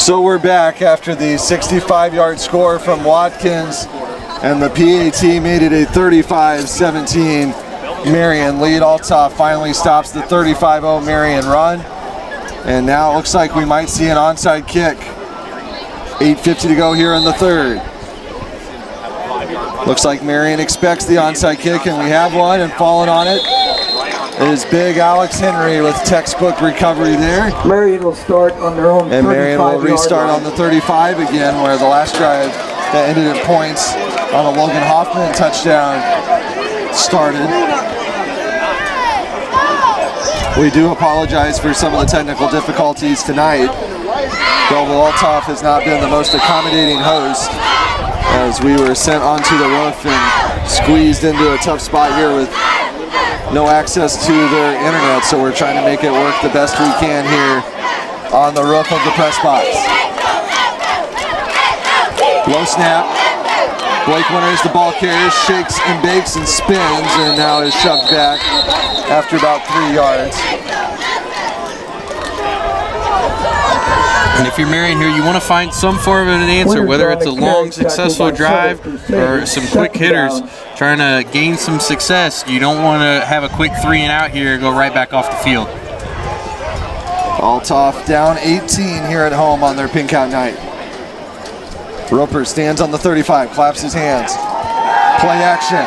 So we're back after the 65-yard score from Watkins, and the PAT made it a 35-17 Marian lead. Althoff finally stops the 35-0 Marian run, and now it looks like we might see an onside kick. 8:50 to go here in the third. Looks like Marian expects the onside kick, and we have one, and falling on it is big Alex Henry with textbook recovery there. Marian will start on their own 35-yard line. And Marian will restart on the 35 again, where the last drive that ended in points on a Logan Hoffman touchdown started. We do apologize for some of the technical difficulties tonight. Belleville Althoff has not been the most accommodating host, as we were sent onto the roof and squeezed into a tough spot here with no access to their internet, so we're trying to make it work the best we can here on the roof of the press box. Low snap. Blake Winters, the ball carrier, shakes and bakes and spins, and now is shoved back after about 3 yards. And if you're Marian here, you want to find some form of an answer, whether it's a long, successful drive or some quick hitters trying to gain some success. You don't want to have a quick 3 and out here and go right back off the field. Althoff down 18 here at home on their pink out night. Roper stands on the 35, claps his hands. Play action.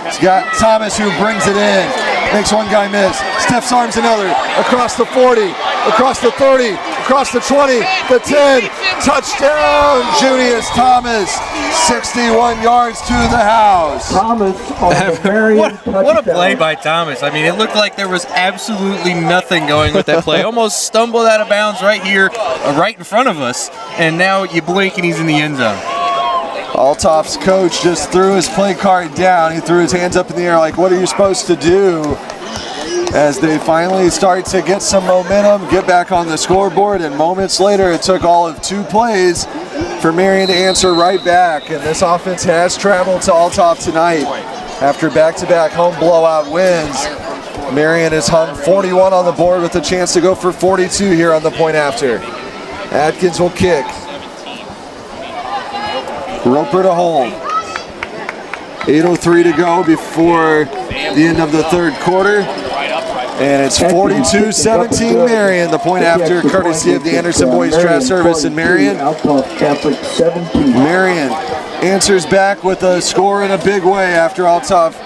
He's got Thomas who brings it in. Makes one guy miss. Stiffs arms another. Across the 40, across the 30, across the 20, the 10. Touchdown, Junius Thomas. 61 yards to the house. Thomas on the Marian What a play by Thomas. I mean, it looked like there was absolutely nothing going with that play. Almost stumbled out of bounds right here, right in front of us, and now you blink and he's in the end zone. Althoff's coach just threw his play card down. He threw his hands up in the air like, what are you supposed to do? As they finally start to get some momentum, get back on the scoreboard, and moments later it took all of 2 plays for Marian to answer right back. And this offense has traveled to Althoff tonight after back-to-back home blowout wins. Marian has hung 41 on the board with a chance to go for 42 here on the point after. Atkins will kick. Roper to hold. 8:03 to go before the end of the third quarter. And it's 42-17 Marian, the point after, courtesy of the Anderson Boys Draft Service in Marian. Marian answers back with a score in a big way after Althoff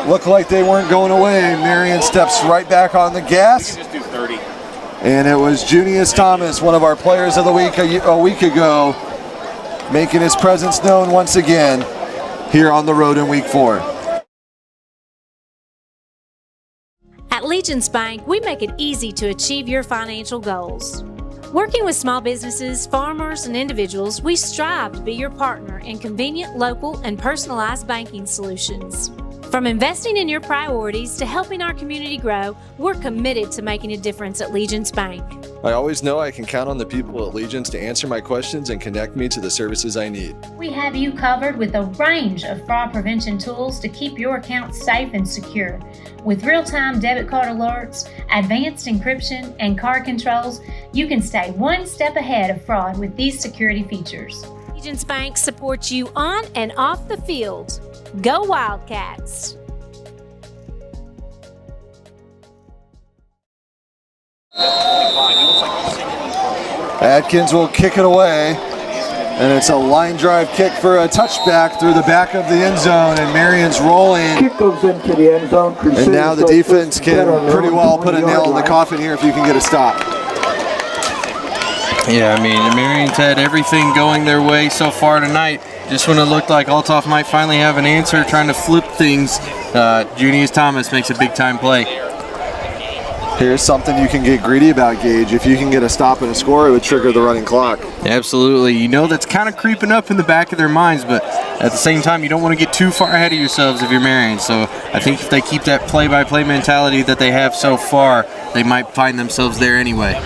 looked like they weren't going away. Marian steps right back on the gas. And it was Junius Thomas, one of our players of the week a week ago, making his presence known once again here on the road in week 4. At Legence Bank, we make it easy to achieve your financial goals. Working with small businesses, farmers, and individuals, we strive to be your partner in convenient, local, and personalized banking solutions. From investing in your priorities to helping our community grow, we're committed to making a difference at Legence Bank. I always know I can count on the people at Legence to answer my questions and connect me to the services I need. We have you covered with a range of fraud prevention tools to keep your accounts safe and secure. With real-time debit card alerts, advanced encryption, and card controls, you can stay one step ahead of fraud with these security features. Legence Bank supports you on and off the field. Go Wildcats! Atkins will kick it away, and it's a line drive kick for a touchback through the back of the end zone, and Marian's rolling. Kick goes into the end zone. And now the defense can pretty well put a nail in the coffin here if you can get a stop. Yeah, I mean, Marian's had everything going their way so far tonight. Just when it looked like Althoff might finally have an answer, trying to flip things, Junius Thomas makes a big-time play. Here's something you can get greedy about, Gage. If you can get a stop and a score, it would trigger the running clock. Absolutely. You know that's kind of creeping up in the back of their minds, but at the same time, you don't want to get too far ahead of yourselves if you're Marian. So I think if they keep that play-by-play mentality that they have so far, they might find themselves there anyway.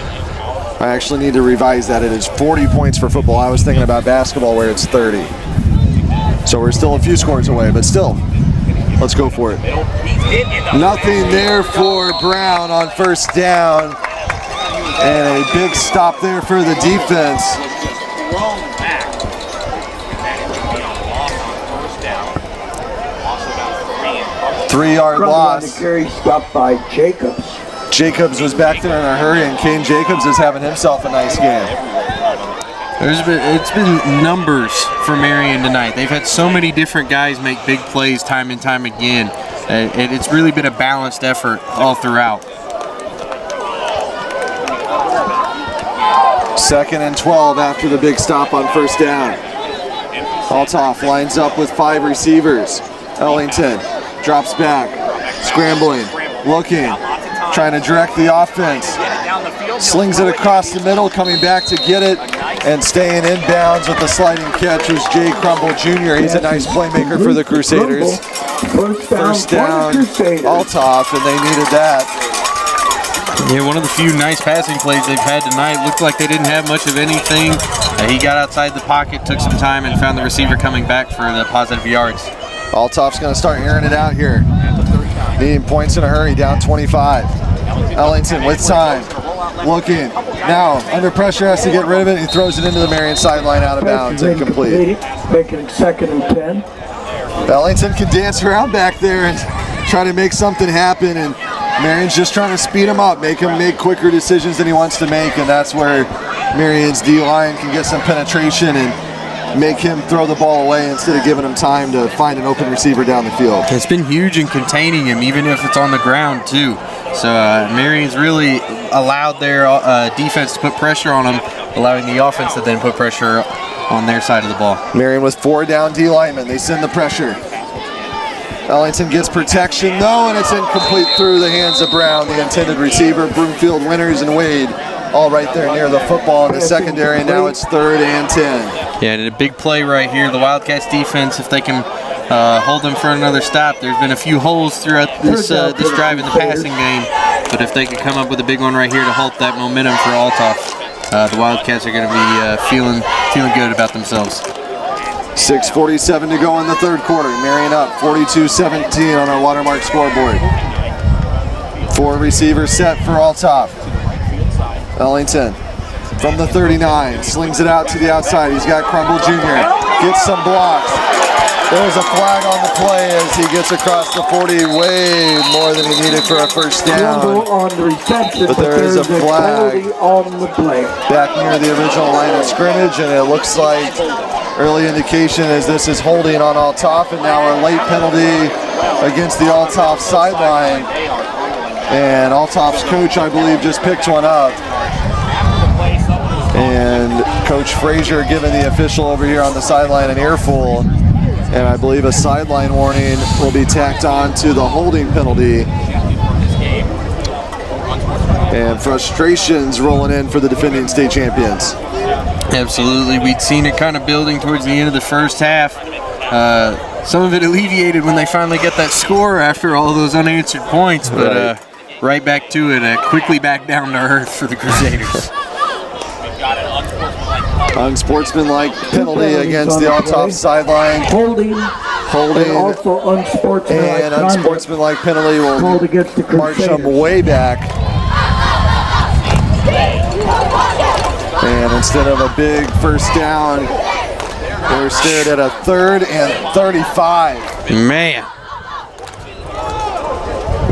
I actually need to revise that. It is 40 points for football. I was thinking about basketball where it's 30. So we're still a few scores away, but still, let's go for it. Nothing there for Brown on first down. And a big stop there for the defense. thrown back. That is going to be on loss on first down. Also down 3 and 3-yard On the loss. carry stopped by Jacobs. Jacobs was back there in a hurry, and Kane Jacobs is having himself a nice game. It's been numbers for Marian tonight. They've had so many different guys make big plays time and time again. It's really been a balanced effort all throughout. 2nd and 12 after the big stop on first down. Althoff lines up with 5 receivers. Ellington drops back, scrambling, looking, trying to direct the offense. Slings it across the middle, coming back to get it, and staying in bounds with the sliding catch was Jay Crumble Jr. He's a nice playmaker for the Crusaders. First down, Althoff, and they needed that. Yeah, one of the few nice passing plays they've had tonight. Looked like they didn't have much of anything. He got outside the pocket, took some time, and found the receiver coming back for the positive yards. Althoff's going to start airing it out here. Needing points in a hurry, down 25. Ellington with time, looking. Now, under pressure, has to get rid of it. He throws it into the Marion sideline, out of bounds, incomplete. Making 2nd and 10. Ellington can dance around back there and try to make something happen, and Marion's just trying to speed him up, make him make quicker decisions than he wants to make, and that's where Marion's D-line can get some penetration and make him throw the ball away instead of giving him time to find an open receiver down the field. It's been huge in containing him, even if it's on the ground too. So Marion's really allowed their defense to put pressure on him, allowing the offense to then put pressure on their side of the ball. Marion with 4 down D linemen. They send the pressure. Ellington gets protection though, and it's incomplete through the hands of Brown, the intended receiver. Broomfield, Winters, and Wade all right there near the football in the secondary. Now it's 3rd and 10. Yeah, and a big play right here. The Wildcats defense, if they can hold them for another stop. There's been a few holes throughout this drive in the passing game, but if they could come up with a big one right here to halt that momentum for Althoff, the Wildcats are going to be feeling good about themselves. 6:47 to go in the 3rd quarter. Marion up 42-17 on our Watermark scoreboard. 4 receivers set for Althoff. Ellington from the 39, slings it out to the outside. He's got Crumble Jr. Gets some blocks. There's a flag on the play as he gets across the 40, way more than he needed for a first down. On the reception, but there is a flag on the play. Back near the original line of scrimmage, and it looks like early indication is this is holding on Althoff, and now a late penalty against the Althoff sideline. And Althoff's coach, I believe, just picked one up. And Coach Frazier giving the official over here on the sideline an earful. And I believe a sideline warning will be tacked on to the holding penalty. And frustrations rolling in for the defending state champions. Absolutely. We'd seen it kind of building towards the end of the first half. Some of it alleviated when they finally get that score after all those unanswered points, but right back to it, quickly back down to earth for the Crusaders. Unsportsmanlike penalty against the Althoff sideline. Holding. And also unsportsmanlike. And unsportsmanlike penalty will march them way back. And instead of a big first down, we're stared at a 3rd and 35. Man.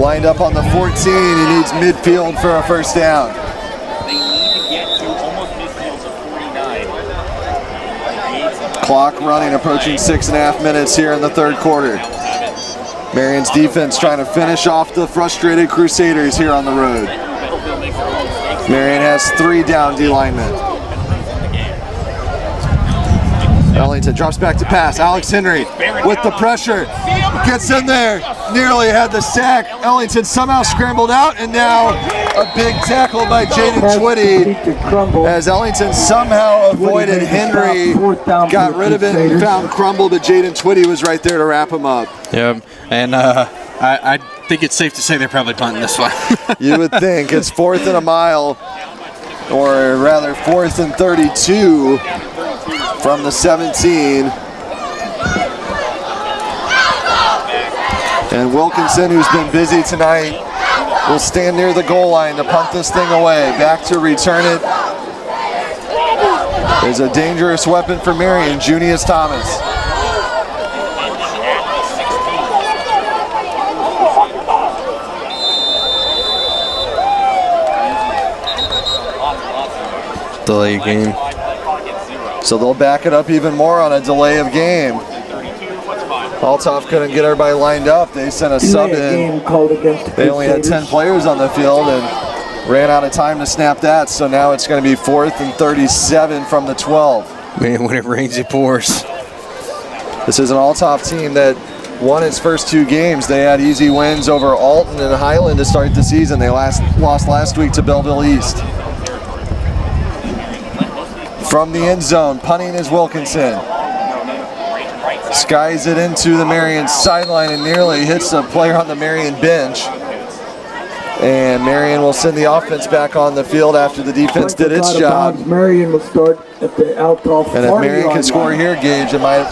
Lined up on the 14, he needs midfield for a first down. They need to get to almost midfield to 49. Clock running, approaching 6.5 minutes here in the 3rd quarter. Marion's defense trying to finish off the frustrated Crusaders here on the road. Marion has 3 down D linemen. Ellington drops back to pass. Alex Henry with the pressure. Gets in there. Nearly had the sack. Ellington somehow scrambled out, and now a big tackle by Jaden Twitty as Ellington somehow avoided Henry, got rid of it and found Crumble, but Jaden Twitty was right there to wrap him up. Yeah, and I think it's safe to say they're probably punting this one. You would think. It's 4th and a mile, or rather 4th and 32 from the 17. And Wilkinson, who's been busy tonight, will stand near the goal line to punt this thing away. Back to return it is a dangerous weapon for Marion, Junius Thomas. Delay game. So they'll back it up even more on a delay of game. Althoff couldn't get everybody lined up. They sent a sub in. They only had 10 players on the field and ran out of time to snap that. So now it's going to be 4th and 37 from the 12. Man, when it rains, it pours. This is an Althoff team that won its first 2 games. They had easy wins over Alton and Highland to start the season. They lost last week to Belleville East. From the end zone, punting is Wilkinson. Skies it into the Marion sideline and nearly hits a player on the Marion bench. And Marion will send the offense back on the field after the defense did its job. Marion will start at the Althoff. And if Marion can score here, Gage, it might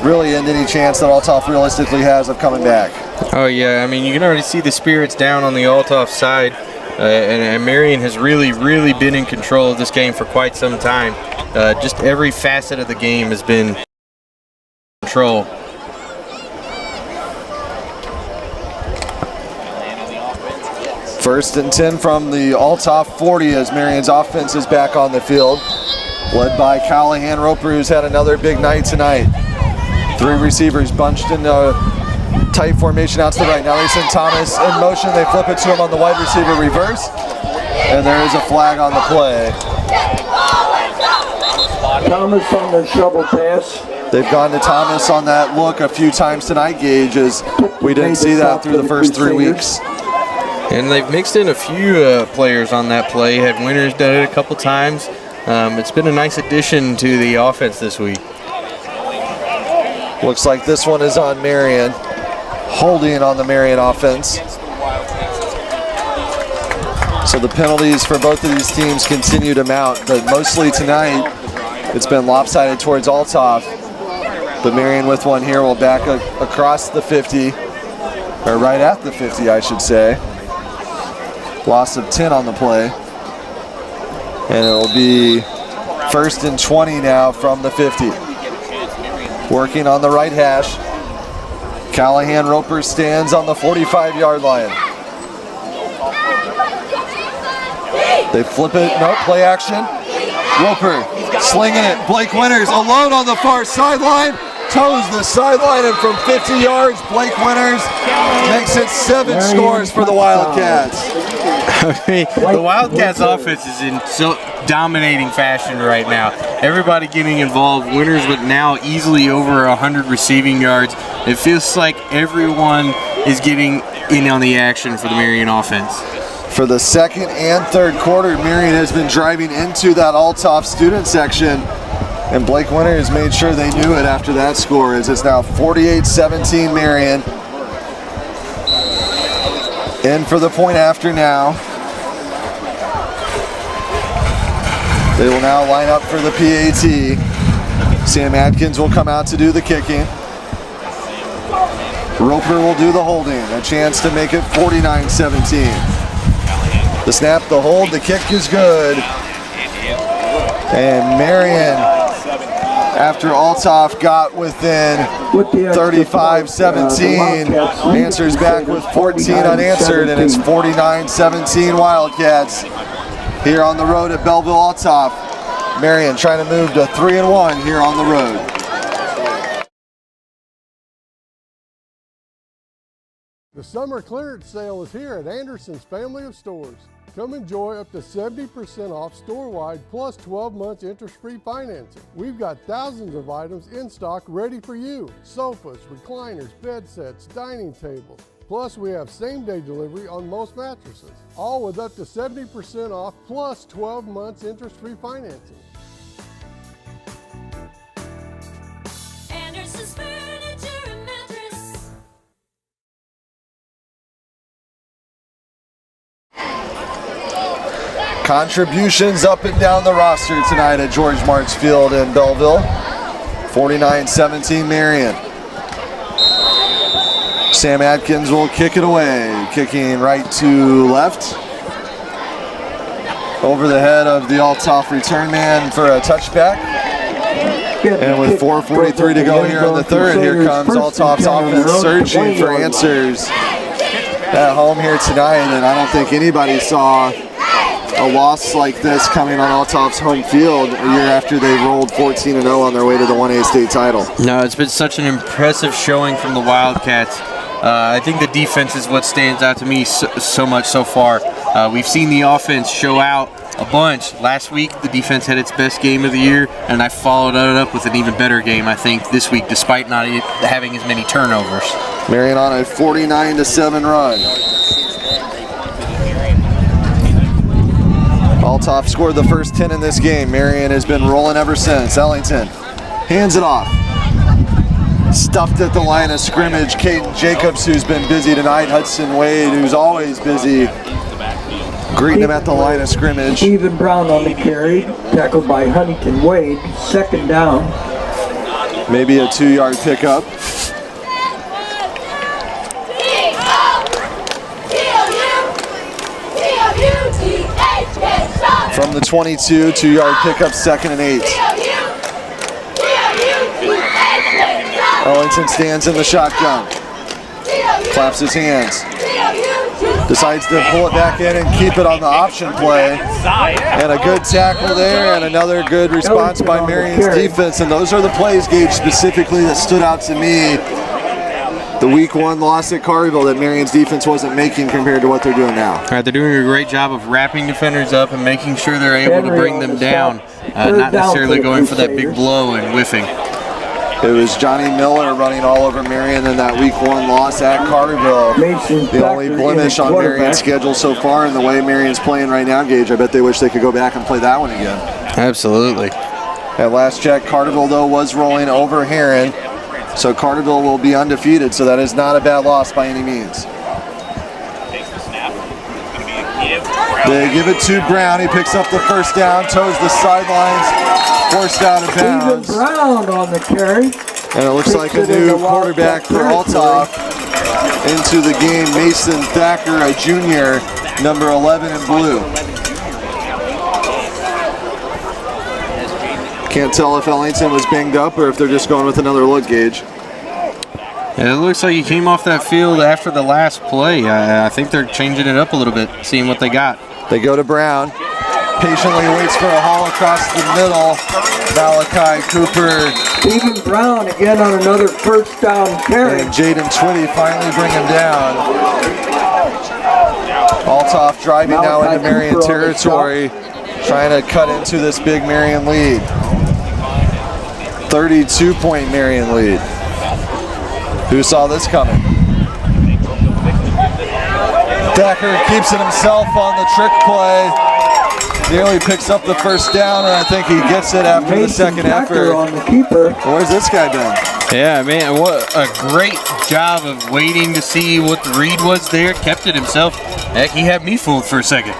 really end any chance that Althoff realistically has of coming back. Oh yeah, I mean, you can already see the spirits down on the Althoff side. And Marion has really been in control of this game for quite some time. Just every facet of the game has been control. First and 10 from the Althoff 40 as Marion's offense is back on the field. Led by Callahan Roper, who's had another big night tonight. 3 receivers bunched in tight formation out to the right. Now they send Thomas in motion. They flip it to him on the wide receiver reverse. And there is a flag on the play. Thomas on the shovel pass. They've gone to Thomas on that look a few times tonight, Gage, as we didn't see that through the first 3 weeks. And they've mixed in a few players on that play. Had Winters done it a couple times. It's been a nice addition to the offense this week. Looks like this one is on Marion. Holding on the Marion offense. So the penalties for both of these teams continue to mount, but mostly tonight it's been lopsided towards Althoff. But Marion with one here will back across the 50, or right at the 50, I should say. Loss of 10 on the play. And it will be 1st and 20 now from the 50. Working on the right hash. Callahan Roper stands on the 45-yard line. They flip it, no, play action. Roper slinging it. Blake Winters alone on the far sideline. Toes the sideline, and from 50 yards, Blake Winters makes it 7 scores for the Wildcats. I mean, the Wildcats offense is in so dominating fashion right now. Everybody getting involved. Winters with now easily over 100 receiving yards. It feels like everyone is getting in on the action for the Marion offense. For the second and third quarter, Marion has been driving into that Althoff student section, and Blake Winters made sure they knew it after that score, as it's now 48-17 Marion. In for the point after now. They will now line up for the PAT. Sam Adkins will come out to do the kicking. Roper will do the holding. A chance to make it 49-17. The snap, the hold, the kick is good. And Marion, after Althoff got within 35-17, answers back with 14 unanswered, and it's 49-17 Wildcats here on the road at Belleville Althoff. Marion trying to move to 3-1 here on the road. The summer clearance sale is here at Anderson's Family of Stores. Come enjoy up to 70% off store-wide plus 12 months interest-free financing. We've got thousands of items in stock ready for you. Sofas, recliners, bed sets, dining tables. Plus, we have same-day delivery on most mattresses. All with up to 70% off plus 12 months interest-free financing. Anderson's Furniture and Mattress. Contributions up and down the roster tonight at George Marks Field in Belleville. 49-17 Marion. Sam Adkins will kick it away. Kicking right to left. over the head of the Althoff return man for a touchback. And with 4:43 to go here in the third, here comes Althoff's offense surging for answers at home here tonight. And I don't think anybody saw a loss like this coming on Althoff's home field a year after they rolled 14-0 on their way to the 1A state title. No, it's been such an impressive showing from the Wildcats. I think the defense is what stands out to me so much so far. We've seen the offense show out a bunch. Last week, the defense had its best game of the year, and I followed it up with an even better game, I think, this week, despite not having as many turnovers. Marion on a 49-7 run. Althoff scored the first 10 in this game. Marion has been rolling ever since. Ellington hands it off. Stuffed at the line of scrimmage. Caden Jacobs, who's been busy tonight. Hudson Wade, who's always busy, greeting him at the line of scrimmage. Stephen Brown on the carry, tackled by Huntington Wade. Second down. Maybe a 2-yard pickup. From the 22, 2-yard pickup, 2nd and 8. Ellington stands in the shotgun. Claps his hands. Decides to pull it back in and keep it on the option play. And a good tackle there and another good response by Marion's defense. And those are the plays, Gage, specifically that stood out to me. The week 1 loss at Carterville that Marion's defense wasn't making compared to what they're doing now. All right, they're doing a great job of wrapping defenders up and making sure they're able to bring them down, not necessarily going for that big blow and whiffing. It was Johnny Miller running all over Marion in that week 1 loss at Carterville. The only blemish on Marion's schedule so far, and the way Marion's playing right now, Gage, I bet they wish they could go back and play that one again. Absolutely. At last check, Carterville, though, was rolling over Herrin. So Carterville will be undefeated, so that is not a bad loss by any means. They give it to Brown. He picks up the first down, toes the sidelines, forced out of bounds. Stephen Brown on the carry. And it looks like a new quarterback for Althoff into the game. Mason Thacker, a junior, number 11 in blue. Can't tell if Ellington was banged up or if they're just going with another look, Gage. Yeah, it looks like he came off that field after the last play. I think they're changing it up a little bit, seeing what they got. They go to Brown. Patiently waits for a haul across the middle. Malachi Cooper. Stephen Brown again on another first down carry. And Jaden Twitty finally bring him down. Althoff driving now into Marion territory, trying to cut into this big Marion lead. 32-point Marion lead. Who saw this coming? Thacker keeps it himself on the trick play. Nearly picks up the first down, and I think he gets it after the second effort. On the keeper. Where's this guy been? Yeah, man, what a great job of waiting to see what the read was there. Kept it himself. Heck, he had me fooled for a second.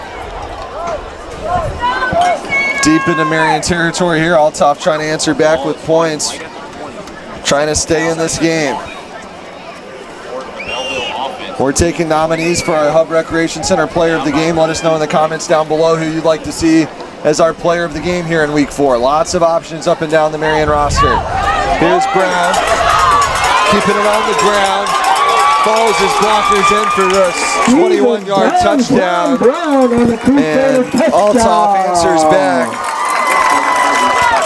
Deep into Marion territory here. Althoff trying to answer back with points. Trying to stay in this game. We're taking nominees for our Hub Recreation Center Player of the Game. Let us know in the comments down below who you'd like to see as our Player of the Game here in Week 4. Lots of options up and down the Marion roster. Here's Brown. Keeping it on the ground. Follows his blockers in for a 21-yard touchdown. And Althoff answers back.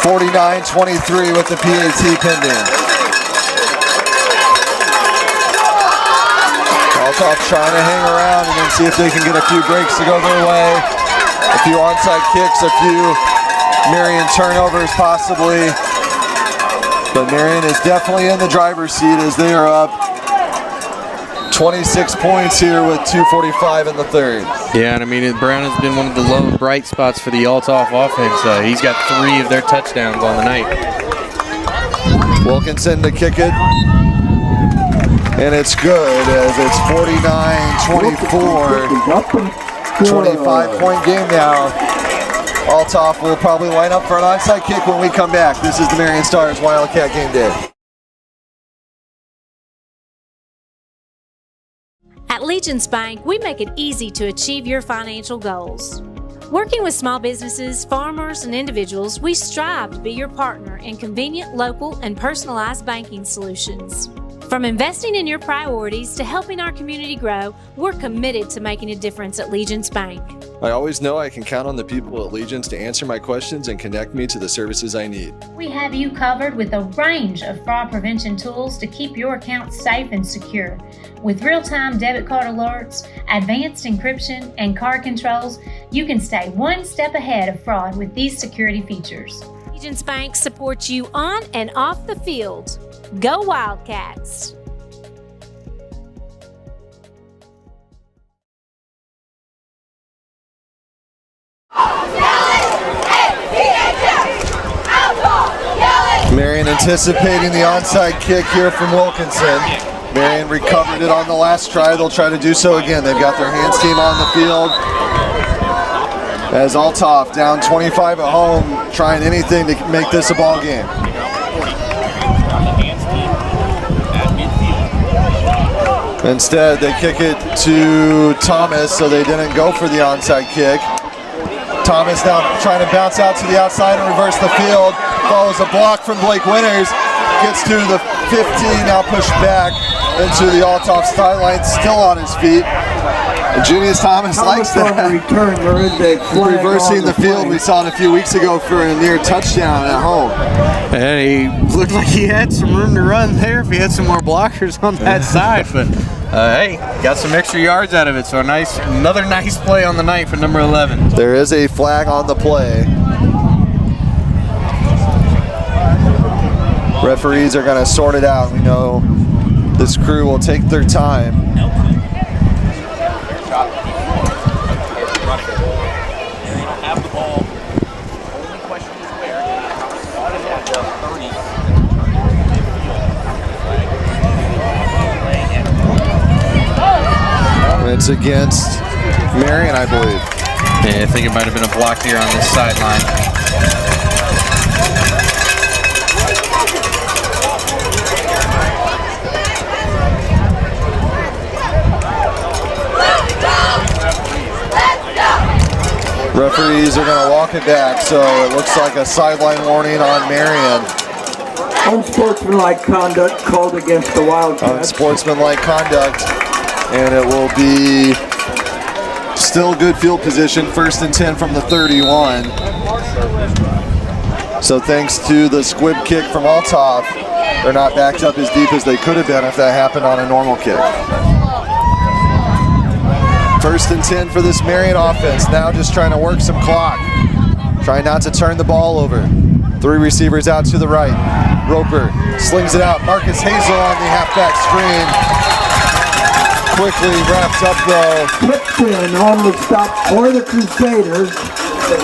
49-23 with the PAT pending. Althoff trying to hang around and then see if they can get a few breaks to go their way. A few onside kicks, a few Marion turnovers possibly. But Marion is definitely in the driver's seat as they are up 26 points here with 2:45 in the third. Yeah, and I mean, Brown has been one of the low bright spots for the Althoff offense. He's got 3 of their touchdowns on the night. Wilkinson to kick it. And it's good as it's 49-24. 25-point game now. Althoff will probably line up for an onside kick when we come back. This is the Marion Stars Wildcat Game Day. At Legence Bank, we make it easy to achieve your financial goals. Working with small businesses, farmers, and individuals, we strive to be your partner in convenient, local, and personalized banking solutions. From investing in your priorities to helping our community grow, we're committed to making a difference at Legence Bank. I always know I can count on the people at Legence to answer my questions and connect me to the services I need. We have you covered with a range of fraud prevention tools to keep your accounts safe and secure. With real-time debit card alerts, advanced encryption, and card controls, you can stay one step ahead of fraud with these security features. Legence Bank supports you on and off the field. Go Wildcats! Marion anticipating the onside kick here from Wilkinson. Marion recovered it on the last try. They'll try to do so again. They've got their hands team on the field. As Althoff down 25 at home, trying anything to make this a ball game. Instead, they kick it to Thomas, so they didn't go for the onside kick. Thomas now trying to bounce out to the outside and reverse the field. Follows a block from Blake Winters. Gets to the 15, now pushed back into the Althoff sideline, still on his feet. And Junius Thomas likes that. Return, there is a flag Reversing on the field play. we saw it a few weeks ago for a near touchdown at home. And he looked like he had some room to run there if he had some more blockers on that side. But hey, got some extra yards out of it. So another nice play on the night for number 11. There is a flag on the play. Referees are going to sort it out. We know this crew will take their time. Have the ball. Only question is where. It's against Marion, I believe. Yeah, I think it might have been a block here on this sideline. Referees are going to walk it back, so it looks like a sideline warning on Marion. Unsportsmanlike conduct called against the Wildcats. Unsportsmanlike conduct, and it will be still good field position, 1st and 10 from the 31. So thanks to the squib kick from Althoff, they're not backed up as deep as they could have been if that happened on a normal kick. 1st and 10 for this Marion offense. Now just trying to work some clock. Trying not to turn the ball over. 3 receivers out to the right. Roper slings it out. Marcus Hazel on the halfback screen. Quickly wrapped up though. Tipton on the stop for the Crusaders.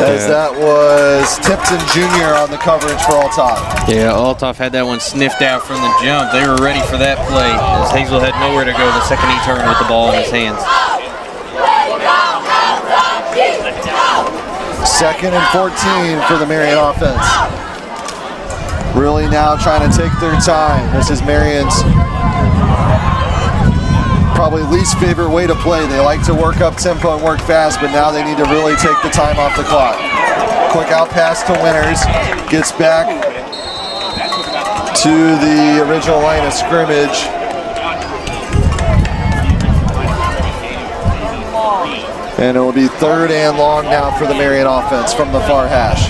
As that was Tipton Jr. on the coverage for Althoff. Yeah, Althoff had that one sniffed out from the jump. They were ready for that play as Hazel had nowhere to go the second he turned with the ball in his hands. 2nd and 14 for the Marion offense. Really now trying to take their time. This is Marion's probably least favorite way to play. They like to work up tempo and work fast, but now they need to really take the time off the clock. Quick out pass to Winters. Gets back to the original line of scrimmage. And it will be 3rd and long now for the Marion offense from the far hash.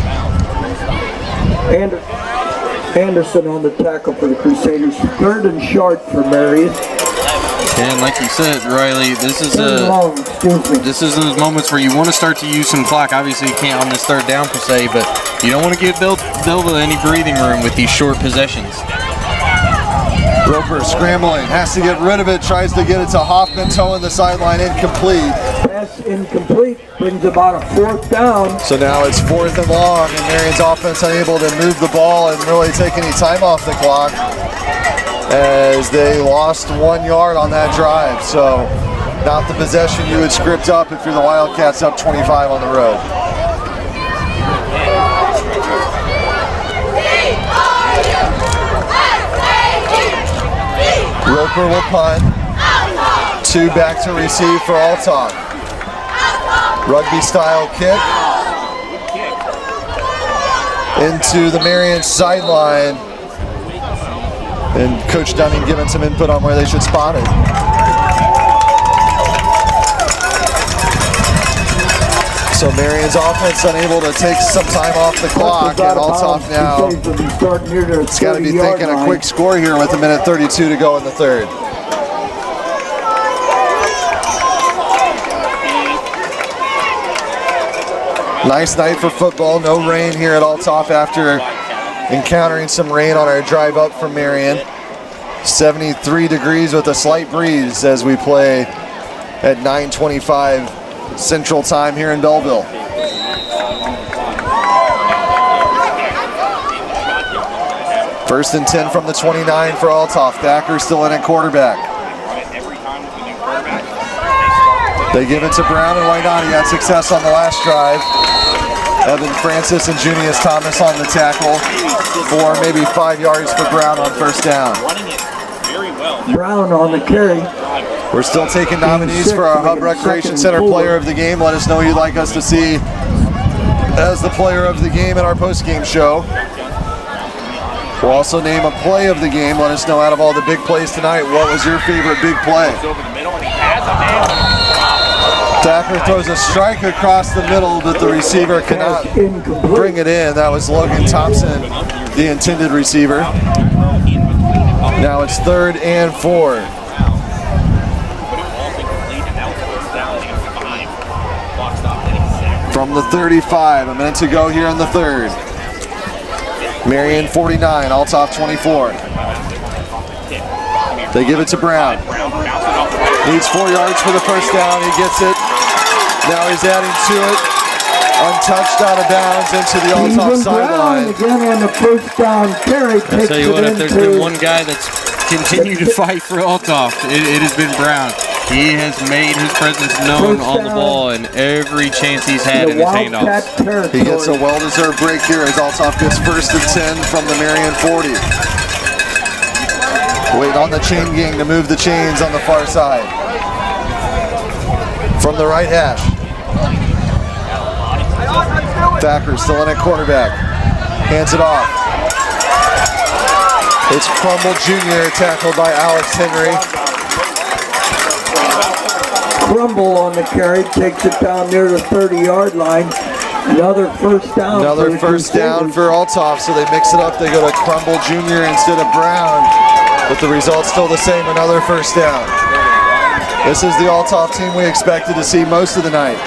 Anderson on the tackle for the Crusaders. 3rd and short for Marion. And like you said, Riley, this is Long, excuse me. this is those moments where you want to start to use some clock. Obviously, you can't on this 3rd down per se, but you don't want to give Belleville any breathing room with these short possessions. Roper scrambling, has to get rid of it, tries to get it to Hoffman, towing the sideline, incomplete. Pass incomplete, brings about a 4th down. So now it's 4th and long, and Marion's offense unable to move the ball and really take any time off the clock as they lost 1 yard on that drive. So not the possession you would script up if you're the Wildcats up 25 on the road. Roper will punt. 2 back to receive for Althoff. Rugby style kick into the Marian sideline. And Coach Dunning giving some input on where they should spot it. So Marion's offense unable to take some time off the clock, and Althoff now it's got to be thinking a quick score here with 1:32 to go in the third. Nice night for football. No rain here at Althoff after encountering some rain on our drive up from Marion. 73 degrees with a slight breeze as we play at 9:25 Central Time here in Belleville. First and 10 from the 29 for Althoff. Thacker still in at quarterback. They give it to Brown, and why not? He had success on the last drive. Evan Francis and Junius Thomas on the tackle for maybe 5 yards for Brown on first down. Brown on the carry. We're still taking nominees for our Hub Recreation Center Player of the Game. Let us know who you'd like us to see as the Player of the Game in our post-game show. We'll also name a Play of the Game. Let us know out of all the big plays tonight, what was your favorite big play? Thacker throws a strike across the middle, but the receiver cannot bring it in. That was Logan Thompson, the intended receiver. Now it's 3rd and 4. From the 35, a minute to go here in the third. Marion 49, Althoff 24. They give it to Brown. Needs 4 yards for the first down. He gets it. Now he's adding to it. Untouched out of bounds into the Althoff sideline. Again on the first down carry. I'll tell you what, if there's been one guy that's continued to fight for Althoff, it has been Brown. He has made his presence known on the ball in every chance he's had in his handoffs. He gets a well-deserved break here as Althoff gets 1st and 10 from the Marion 40. Wait on the chain gang to move the chains on the far side. From the right hash. Thacker still in at quarterback. Hands it off. It's Crumble Jr. tackled by Alex Henry. Crumble on the carry, takes it down near the 30-yard line. Another first down. Another first down for Althoff, so they mix it up. They go to Crumble Jr. instead of Brown, but the result's still the same, another first down. This is the Althoff team we expected to see most of the night.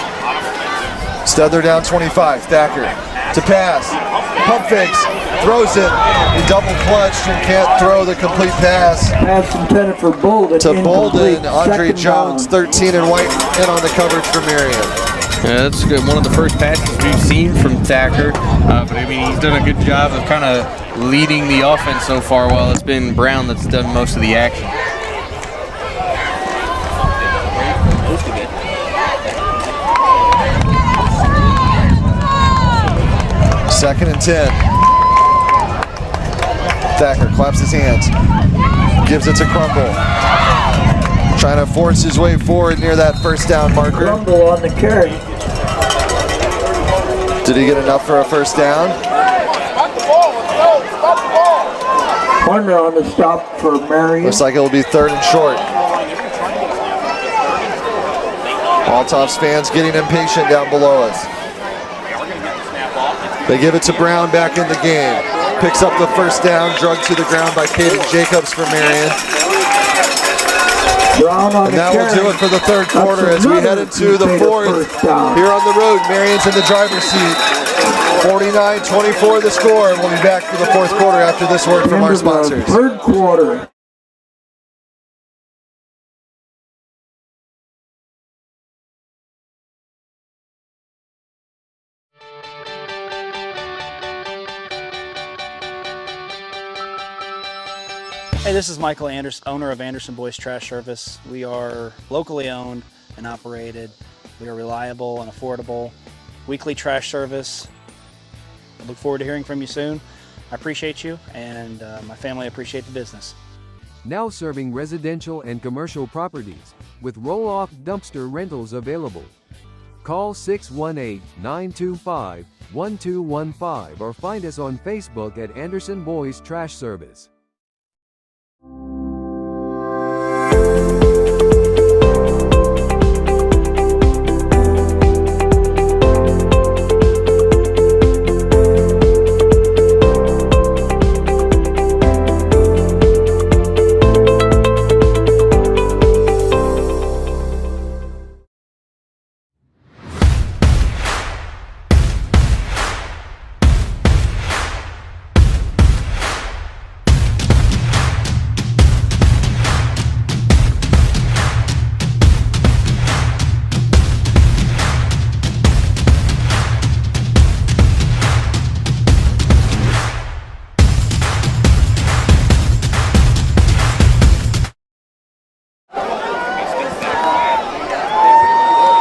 Instead, they're down 25. Thacker to pass. Pump fakes. Throws it. He double clutched and can't throw the complete pass. Pass intended for Bolden. To Bolden. Andre Jones, 13 and white, in on the coverage for Marion. Yeah, that's good. One of the first passes we've seen from Thacker. But I mean, he's done a good job of kind of leading the offense so far, while it's been Brown that's done most of the action. Second and 10. Thacker claps his hands. Gives it to Crumble. Trying to force his way forward near that first down marker. Crumble on the carry. Did he get enough for a first down? Hunter on the stop for Marion. Looks like it'll be 3rd and short. Althoff's fans getting impatient down below us. They give it to Brown back in the game. Picks up the first down, drugged to the ground by Caden Jacobs for Marion. And that will do it for the third quarter as we head into the fourth. Here on the road, Marion's in the driver's seat. 49-24 the score. We'll be back for the fourth quarter after this word from our sponsors. Third quarter. Hey, this is Michael Anderson, owner of Anderson Boys Trash Service. We are locally owned and operated. We are reliable and affordable. Weekly trash service. I look forward to hearing from you soon. I appreciate you, and my family appreciate the business. Now serving residential and commercial properties with roll-off dumpster rentals available. Call 618-925-1215 or find us on Facebook at Anderson Boys Trash Service.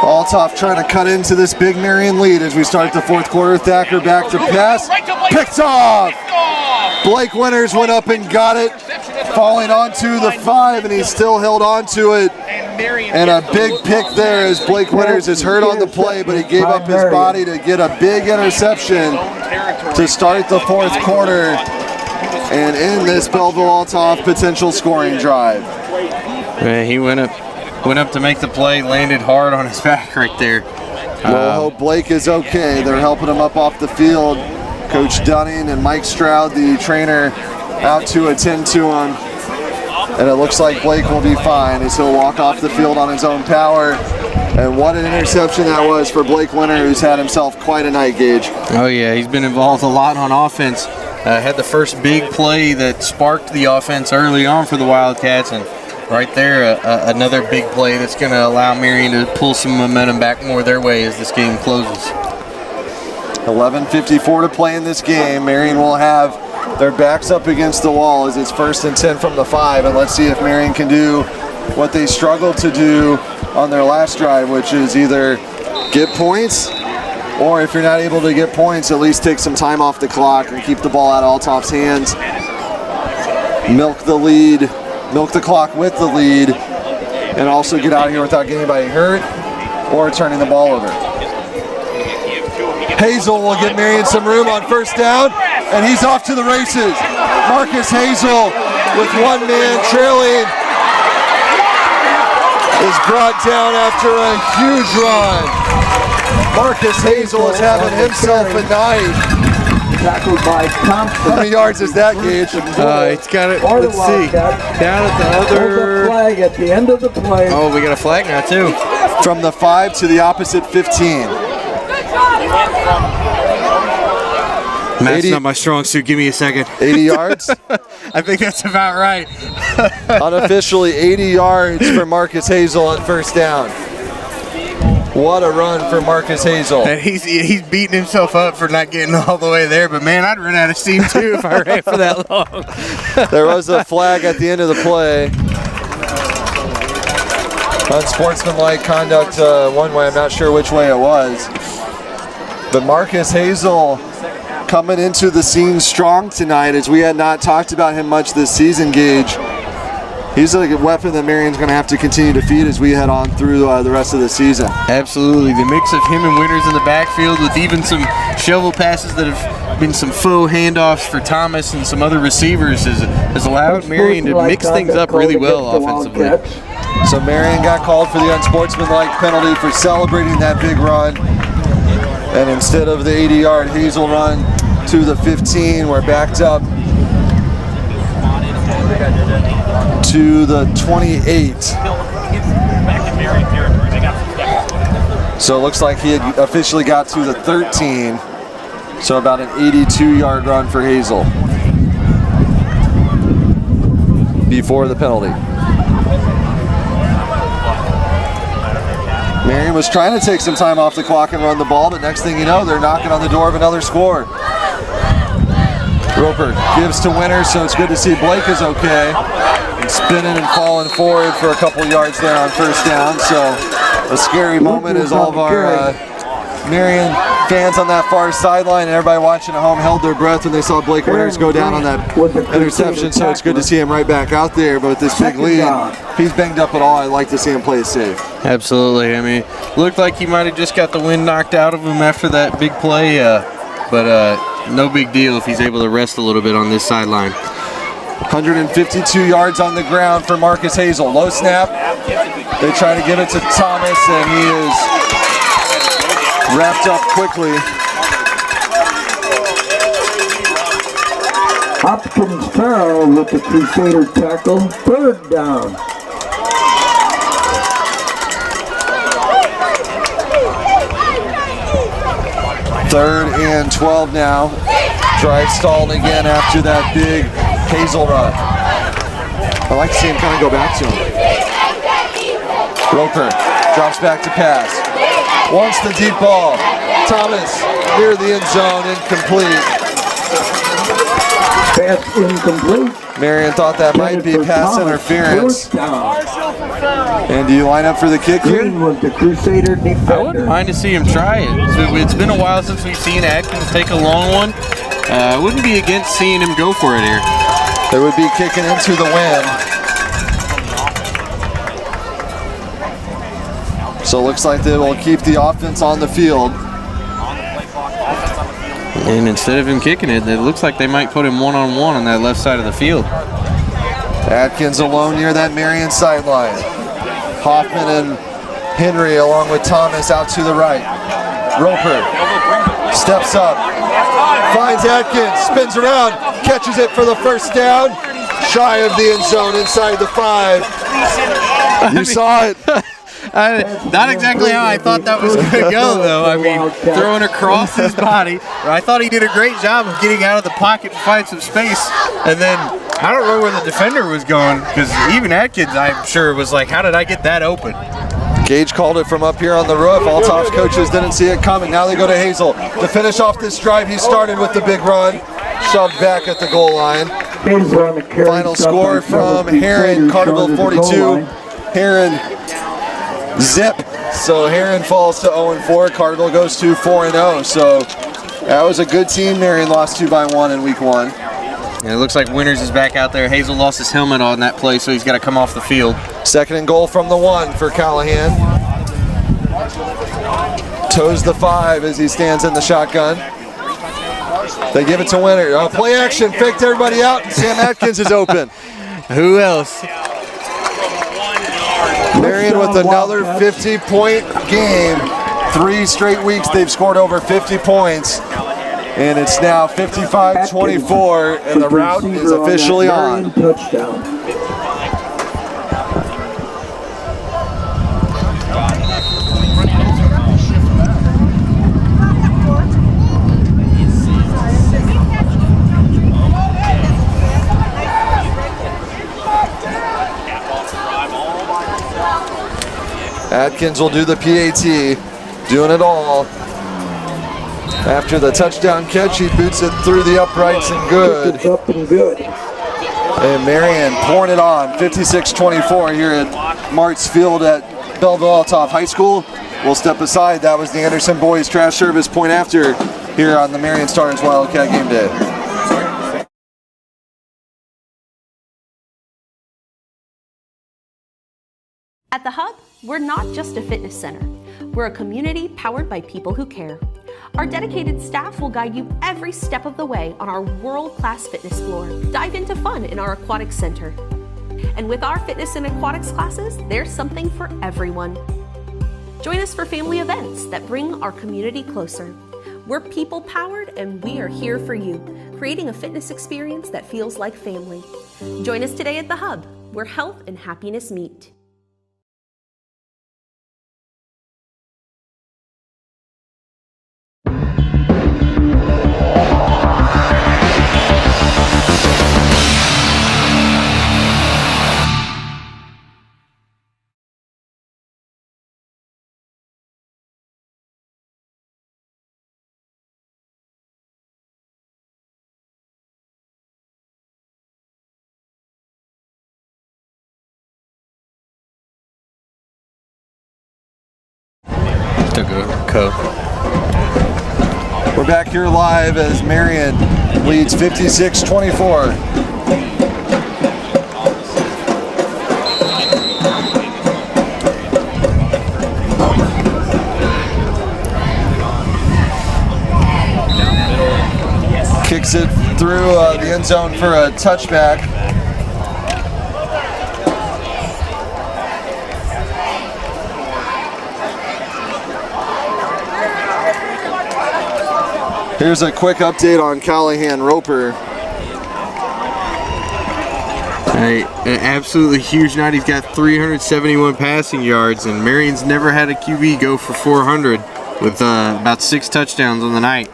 Althoff trying to cut into this big Marion lead as we start the fourth quarter. Thacker back to pass. Picked off! Blake Winters went up and got it, falling onto the 5, and he still held on to it. And a big pick there as Blake Winters is hurt on the play, but he gave up his body to get a big interception to start the fourth quarter and end this Belleville-Althoff potential scoring drive. Man, he went up to make the play, landed hard on his back right there. We'll hope Blake is okay. They're helping him up off the field. Coach Dunning and Mike Stroud, the trainer, out to attend to him. And it looks like Blake will be fine as he'll walk off the field on his own power. And what an interception that was for Blake Winter, who's had himself quite a night, Gage. Oh yeah, he's been involved a lot on offense. Had the first big play that sparked the offense early on for the Wildcats, and right there, another big play that's going to allow Marian to pull some momentum back more their way as this game closes. 11:54 to play in this game. Marian will have their backs up against the wall as it's 1st and 10 from the 5, and let's see if Marian can do what they struggled to do on their last drive, which is either get points, or if you're not able to get points, at least take some time off the clock and keep the ball out of Althoff's hands. Milk the lead. Milk the clock with the lead, and also get out of here without getting anybody hurt or turning the ball over. Hazel will get Marian some room on 1st down, and he's off to the races. Marcus Hazel, with one man trailing, is brought down after a huge run. Marcus Hazel is having himself a night. Tackled by Thompson. How many yards is that, Gage? It's got it, let's see, down at the other... flag at the end of the play. Oh, we got a flag now, too. From the 5 to the opposite 15. Matt's not my strong suit. Give me a second. 80 yards? I think that's about right. Unofficially 80 yards for Marcus Hazel on 1st down. What a run for Marcus Hazel. And he's beating himself up for not getting all the way there, but man, I'd run out of steam too if I ran for that long. There was a flag at the end of the play. Unsportsmanlike conduct one way, I'm not sure which way it was. But Marcus Hazel coming into the scene strong tonight, as we had not talked about him much this season, Gage. He's a weapon that Marion's going to have to continue to feed as we head on through the rest of the season. Absolutely. The mix of him and Winters in the backfield, with even some shovel passes that have been some faux handoffs for Thomas and some other receivers, has allowed Marion to mix things up really well offensively. So Marion got called for the unsportsmanlike penalty for celebrating that big run. And instead of the 80-yard Hazel run to the 15, we're backed up to the 28. So it looks like he had officially got to the 13. So about an 82-yard run for Hazel before the penalty. Marion was trying to take some time off the clock and run the ball, but next thing you know, they're knocking on the door of another score. Roper gives to Winters, so it's good to see Blake is okay. And spinning and falling forward for a couple yards there on 1st down. So a scary moment as all of our Marion Fans on that far sideline and everybody watching at home held their breath when they saw Blake Winters go down on that interception, so it's good to see him right back out there. But with this big lead, if he's banged up at all, I'd like to see him play it safe. Absolutely. I mean, looked like he might have just got the wind knocked out of him after that big play, but no big deal if he's able to rest a little bit on this sideline. 152 yards on the ground for Marcus Hazel. Low snap. They try to give it to Thomas, and he is wrapped up quickly. Hopkins Farrell with the Crusader tackle. 3rd down. Third and 12 now. Drive stalled again after that big Hazel run. I like to see him kind of go back to him. Roper drops back to pass. Wants the deep ball. Thomas near the end zone, incomplete. Pass incomplete. Marion thought that might be pass interference. And do you line up for the kick here? With the Crusader defender. I wouldn't mind to see him try it. It's been a while since we've seen Atkins take a long one. I wouldn't be against seeing him go for it here. They would be kicking into the wind. So it looks like they will keep the offense on the field. And instead of him kicking it, it looks like they might put him one-on-one on that left side of the field. Atkins alone near that Marion sideline. Hoffman and Henry along with Thomas out to the right. Roper steps up, finds Atkins, spins around, catches it for the first down. Shy of the end zone inside the 5. You saw it. Not exactly how I thought that was going to go, though. I mean, throwing across his body. I thought he did a great job of getting out of the pocket to find some space. And then, I don't know where the defender was going, because even Atkins, I'm sure, was like, how did I get that open? Gage called it from up here on the roof. Althoff's coaches didn't see it coming. Now they go to Hazel. To finish off this drive, he started with the big run. Shoved back at the goal line. Final score from Herrin, Carterville 42. Herrin zip. So Herrin falls to 0-4. Carterville goes to 4-0. So that was a good team. Marion lost 2-1 in week 1. And it looks like Winters is back out there. Hazel lost his helmet on that play, so he's got to come off the field. 2nd and goal from the 1 for Callahan. Toes the 5 as he stands in the shotgun. They give it to Winter. Play action, faked everybody out, and Sam Atkins is open. Who else? Marion with another 50-point game. 3 straight weeks they've scored over 50 points. And it's now 55-24, and the route is officially on. Touchdown. Atkins will do the PAT, doing it all. After the touchdown catch, he boots it through the uprights and good. It's up and good. And Marion pouring it on, 56-24 here at Martz Field at Belleville-Althoff High School. We'll step aside. That was the Anderson Boys Trash Service point after here on the Marion Stars Wildcat Game Day. At The Hub, we're not just a fitness center. We're a community powered by people who care. Our dedicated staff will guide you every step of the way on our world-class fitness floor. Dive into fun in our aquatic center. And with our fitness and aquatics classes, there's something for everyone. Join us for family events that bring our community closer. We're people-powered and we are here for you, creating a fitness experience that feels like family. Join us today at The Hub, where health and happiness meet. Took a coat. We're back here live as Marion leads 56-24. Kicks it through the end zone for a touchback. Here's a quick update on Callahan Roper. Hey, an absolutely huge night. He's got 371 passing yards, and Marion's never had a QB go for 400 with about 6 touchdowns on the night.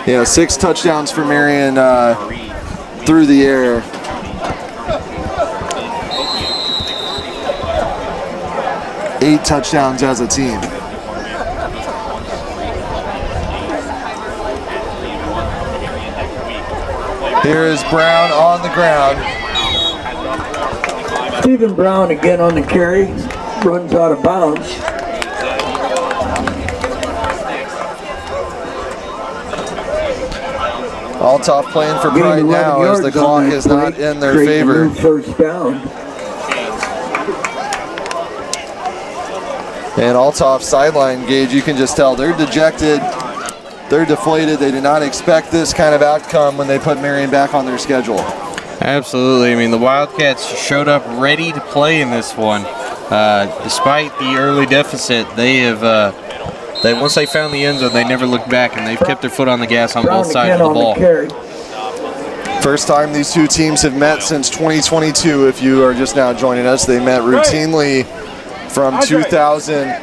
Yeah, 6 touchdowns for Marion through the air. Eight touchdowns as a team. Here is Brown on the ground. Stephen Brown again on the carry, runs out of bounds. Althoff playing for pride now as the clock is not in their favor. First down. And Althoff sideline, Gage, you can just tell they're dejected, they're deflated. They did not expect this kind of outcome when they put Marion back on their schedule. Absolutely. I mean, the Wildcats showed up ready to play in this one. Despite the early deficit, they have once they found the end zone, they never looked back, and they've kept their foot on the gas on both sides of the ball. First time these two teams have met since 2022. If you are just now joining us, they met routinely from 2000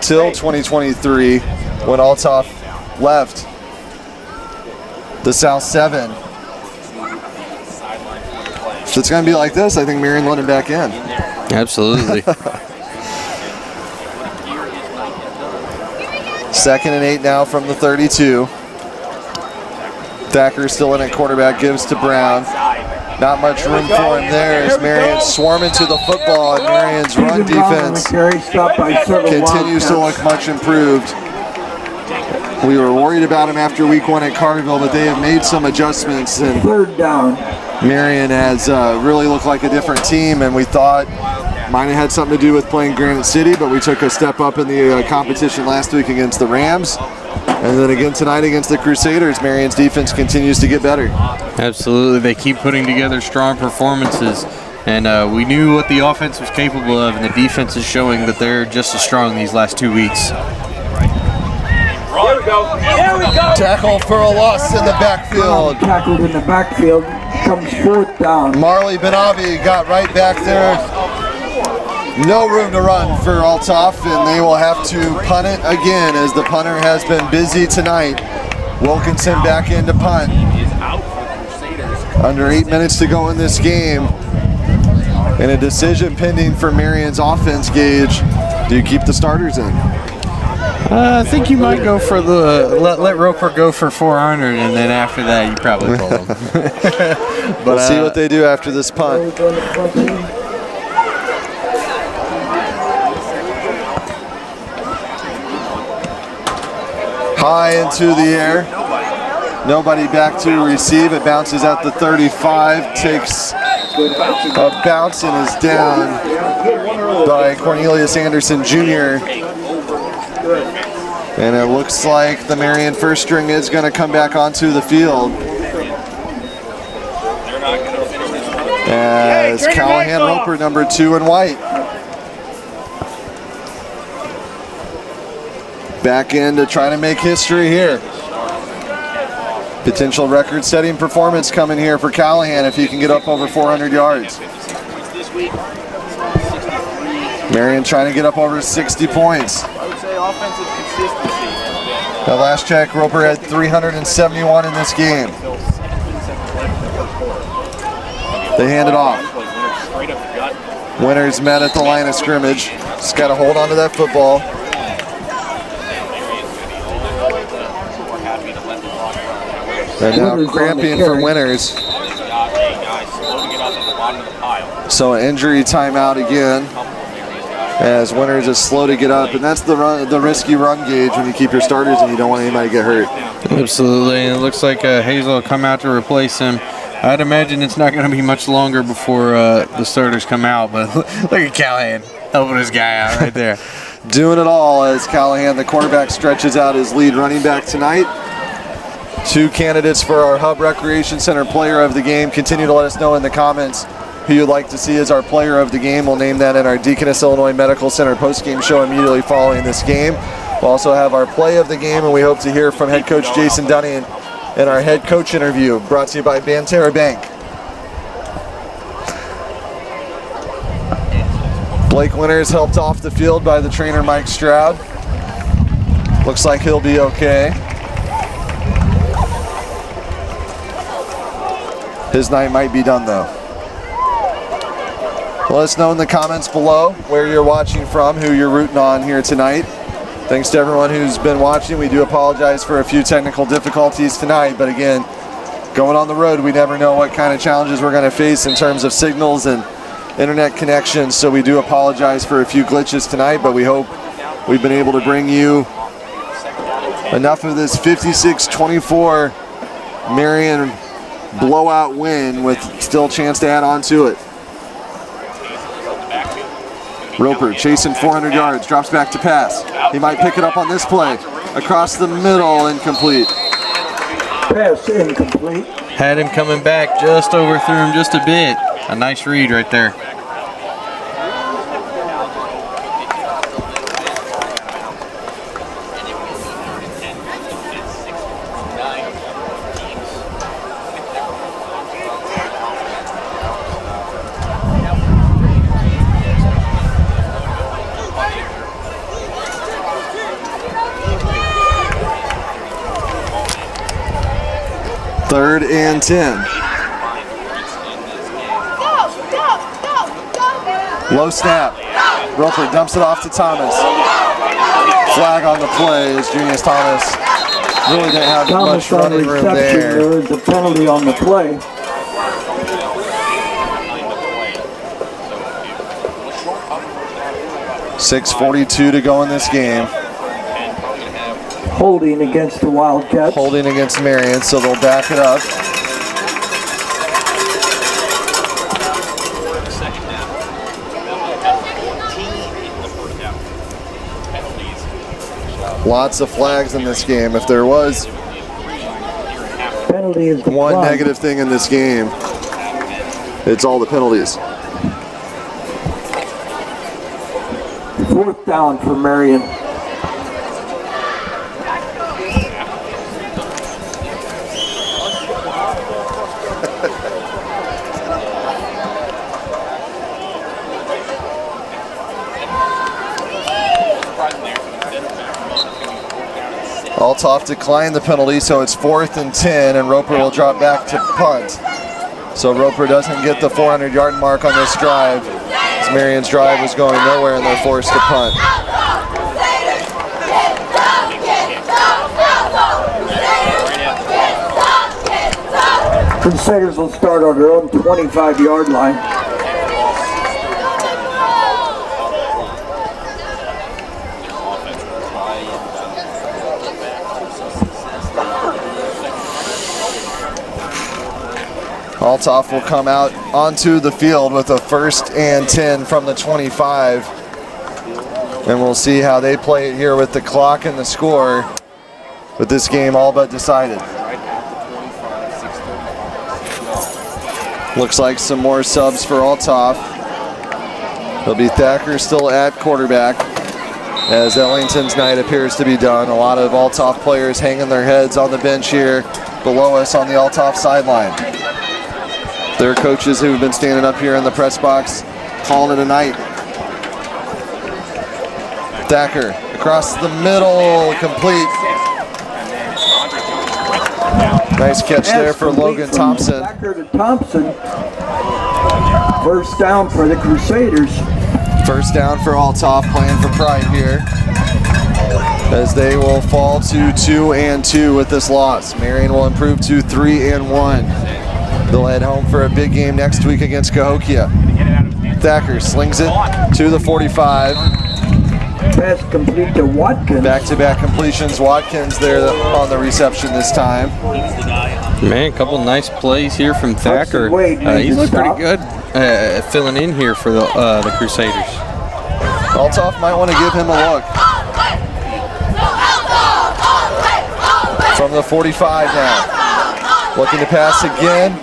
till 2023 when Althoff left the South 7. If it's going to be like this, I think Marion let him back in. Absolutely. 2nd and 8 now from the 32. Thacker still in at quarterback, gives to Brown. Not much room for him there as Marion swarming to the football, and Marion's run defense continues to look much improved. We were worried about him after week 1 at Carterville, but they have made some adjustments, and third down. Marion has really looked like a different team, and we thought might have had something to do with playing Granite City, but we took a step up in the competition last week against the Rams. And then again tonight against the Crusaders, Marion's defense continues to get better. Absolutely. They keep putting together strong performances. And we knew what the offense was capable of, and the defense is showing that they're just as strong these last 2 weeks. Here we go. Here we go. Tackle for a loss in the backfield. Tackled in the backfield, comes 4th down. Marley Benavi got right back there. No room to run for Althoff, and they will have to punt it again as the punter has been busy tonight. Wilkinson back in to punt. Under 8 minutes to go in this game. And a decision pending for Marion's offense, Gage. Do you keep the starters in? I think you might go for the let Roper go for 400, and then after that you probably pull him. But we'll see what they do after this punt. High into the air. Nobody back to receive. It bounces at the 35. Takes a bounce and is down by Cornelius Anderson Jr. And it looks like the Marion first string is going to come back onto the field. As Callahan Roper, number 2 in white. Back in to try to make history here. Potential record-setting performance coming here for Callahan if he can get up over 400 yards. Marion trying to get up over 60 points. I would say offensive consistency. At last check, Roper had 371 in this game. They hand it off. Winners met at the line of scrimmage. Just got to hold on to that football. And now cramping for Winners. So an injury timeout again. as Winters is slow to get up, and that's the risky run gauge when you keep your starters and you don't want anybody to get hurt. Absolutely, and it looks like Hazel will come out to replace him. I'd imagine it's not going to be much longer before the starters come out, but look at Callahan helping his guy out right there. Doing it all as Callahan, the quarterback, stretches out his lead running back tonight. 2 candidates for our Hub Recreation Center Player of the Game. Continue to let us know in the comments who you'd like to see as our Player of the Game. We'll name that in our Deaconess, Illinois Medical Center postgame show immediately following this game. We'll also have our Play of the Game, and we hope to hear from head coach Jason Dunning in our head coach interview, brought to you by Banterra Bank. Blake Winters helped off the field by the trainer Mike Stroud. Looks like he'll be okay. His night might be done though. Let us know in the comments below where you're watching from, who you're rooting on here tonight. Thanks to everyone who's been watching. We do apologize for a few technical difficulties tonight, but again, going on the road, we never know what kind of challenges we're going to face in terms of signals and internet connections, so we do apologize for a few glitches tonight, but we hope we've been able to bring you enough of this 56-24 Marian blowout win with still a chance to add on to it. Roper chasing 400 yards, drops back to pass. He might pick it up on this play. Across the middle, incomplete. Pass incomplete. Had him coming back, just overthrew him just a bit. A nice read right there. Third and 10. Low snap. Roper dumps it off to Thomas. Flag on the play as Junius Thomas really didn't have much running room there. There is a penalty on the play. .6:42 to go in this game. Holding against the Wildcats. Holding against Marian, so they'll back it up. Lots of flags in this game. If there was penalty is one negative thing in this game, it's all the penalties. 4th down for Marian. Althoff declined the penalty, so it's 4th and 10, and Roper will drop back to punt. So Roper doesn't get the 400-yard mark on this drive, as Marian's drive was going nowhere, and they're forced to punt. Crusaders will start on their own 25-yard line. Althoff will come out onto the field with a 1st and 10 from the 25. And we'll see how they play it here with the clock and the score. With this game all but decided. Looks like some more subs for Althoff. There'll be Thacker still at quarterback, as Ellington's night appears to be done. A lot of Althoff players hanging their heads on the bench here below us on the Althoff sideline. Their coaches who've been standing up here in the press box calling it a night. Thacker across the middle, complete. Nice catch there for Logan Thompson. Thacker to Thompson. 1st down for the Crusaders. 1st down for Althoff, playing for pride here, as they will fall to 2 and 2 with this loss. Marian will improve to 3 and 1. They'll head home for a big game next week against Cahokia. Thacker slings it to the 45. Pass complete to Watkins. Back-to-back completions. Watkins there on the reception this time. Man, a couple nice plays here from Thacker. He's looked pretty good filling in here for the Crusaders. Althoff might want to give him a look. From the 45 now. Looking to pass again.